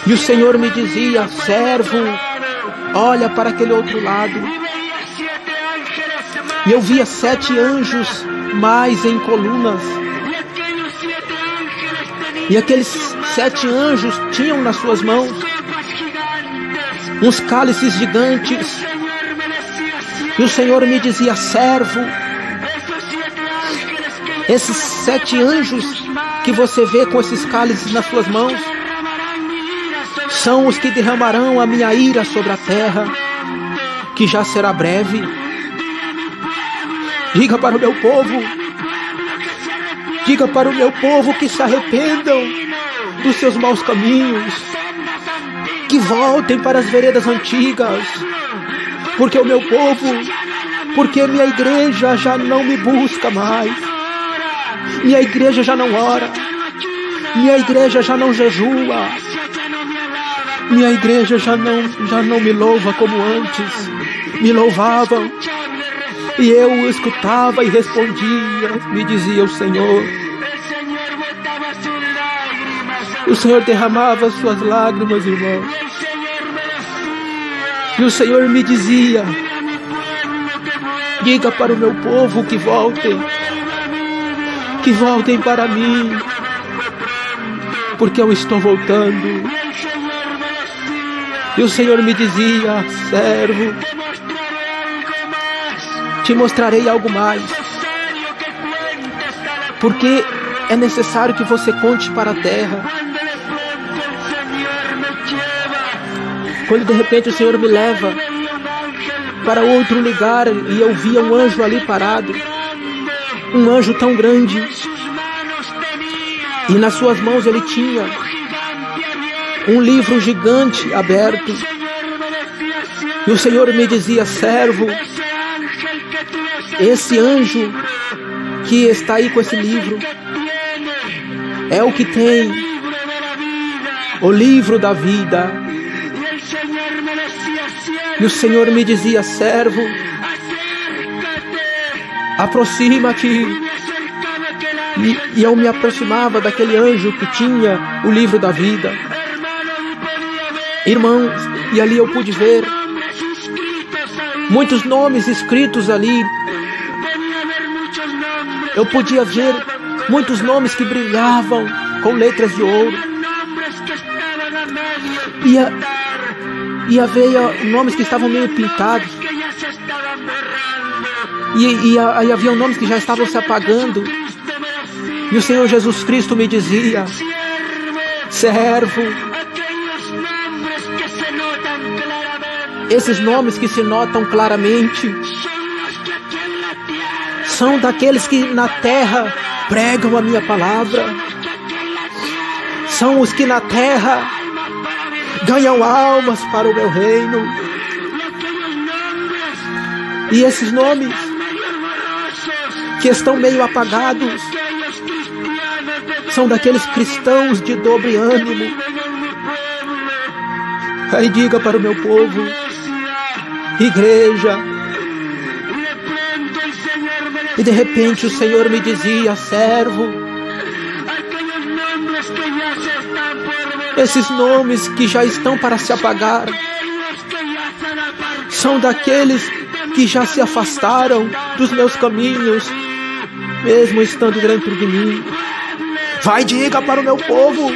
E o Senhor me dizia: servo, olha para aquele outro lado. E eu via 7 anjos mais em colunas. E aqueles 7 anjos tinham nas suas mãos uns cálices gigantes. E o Senhor me dizia: servo, esses 7 anjos que você vê com esses cálices nas suas mãos são os que derramarão a minha ira sobre a terra, que já será breve. Diga para o meu povo, diga para o meu povo que se arrependam dos seus maus caminhos, que voltem para as veredas antigas, porque o meu povo porque minha igreja já não me busca mais, minha igreja já não ora, minha igreja já não jejua, minha igreja já não me louva como antes me louvavam. E eu escutava e respondia, me dizia o Senhor. O Senhor derramava suas lágrimas, irmãos. E o Senhor me dizia: diga para o meu povo que voltem para mim, porque eu estou voltando. E o Senhor me dizia: servo, te mostrarei algo mais, porque é necessário que você conte para a terra. Quando de repente o Senhor me leva para outro lugar e eu via um anjo ali parado, um anjo tão grande, e nas suas mãos ele tinha um livro gigante aberto. E o Senhor me dizia: servo, esse anjo que está aí com esse livro é o que tem o livro da vida. E o Senhor me dizia: servo, aproxima-te. E eu me aproximava daquele anjo que tinha o livro da vida. Irmãos, e ali eu pude ver muitos nomes escritos ali. Eu podia ver muitos nomes que brilhavam com letras de ouro. E havia nomes que estavam meio pintados. E havia nomes que já estavam se apagando. E o Senhor Jesus Cristo me dizia: servo, esses nomes que se notam claramente são daqueles que na terra pregam a minha palavra. São os que na terra ganham almas para o meu reino. E esses nomes que estão meio apagados são daqueles cristãos de dobre ânimo. Aí diga para o meu povo: igreja. E de repente o Senhor me dizia: servo, esses nomes que já estão para se apagar são daqueles que já se afastaram dos meus caminhos, mesmo estando dentro de mim. Vai, diga para o meu povo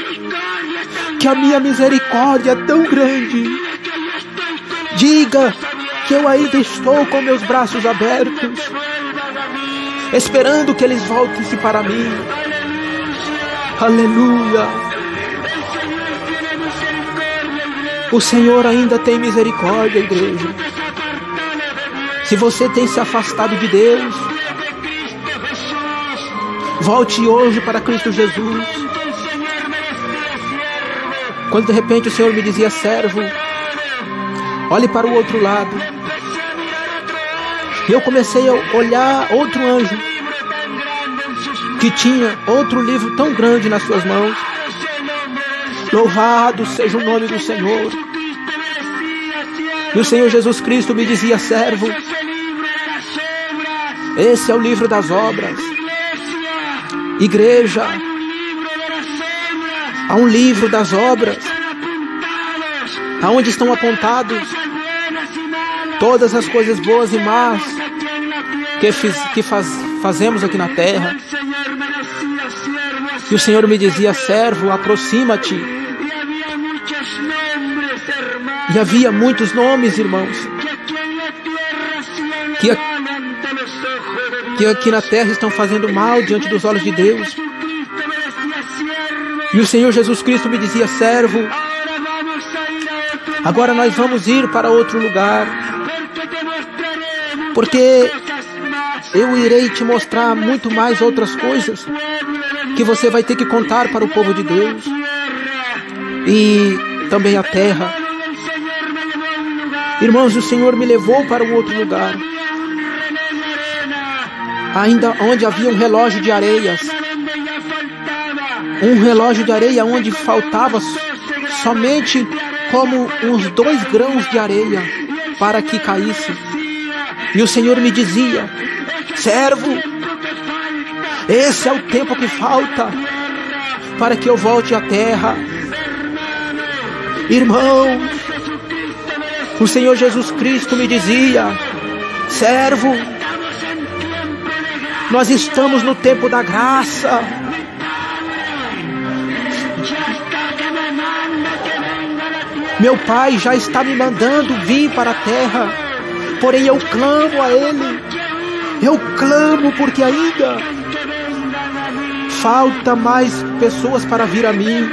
que a minha misericórdia é tão grande. Diga que eu ainda estou com meus braços abertos, esperando que eles voltem-se para mim. Aleluia! O Senhor ainda tem misericórdia, igreja. Se você tem se afastado de Deus, volte hoje para Cristo Jesus. Quando de repente o Senhor me dizia: servo, olhe para o outro lado. E eu comecei a olhar outro anjo que tinha outro livro tão grande nas suas mãos. Louvado seja o nome do Senhor. E o Senhor Jesus Cristo me dizia: servo, esse é o livro das obras. Igreja, há um livro das obras, aonde estão apontados todas as coisas boas e más que fazemos aqui na terra. E o Senhor me dizia: servo, aproxima-te. E havia muitos nomes, irmãos, que aqui na terra estão fazendo mal diante dos olhos de Deus. E o Senhor Jesus Cristo me dizia: servo, agora nós vamos ir para outro lugar, porque eu irei te mostrar muito mais outras coisas que você vai ter que contar para o povo de Deus e também a terra. Irmãos, o Senhor me levou para um outro lugar. ainda onde havia um relógio de areias, um relógio de areia onde faltava somente como uns 2 grãos de areia para que caísse. E o Senhor me dizia: servo, esse é o tempo que falta para que eu volte à terra. Irmão, o Senhor Jesus Cristo me dizia: servo, nós estamos no tempo da graça. Meu Pai já está me mandando vir para a terra, porém eu clamo a Ele. Eu clamo porque ainda falta mais pessoas para vir a mim.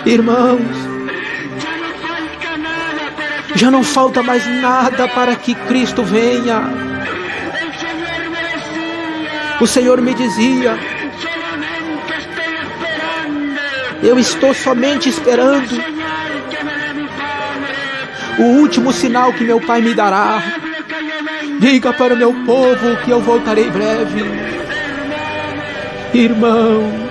Irmãos, já não falta mais nada para que Cristo venha. O Senhor me dizia: eu estou somente esperando o último sinal que meu Pai me dará. Diga para o meu povo que eu voltarei breve. Irmão,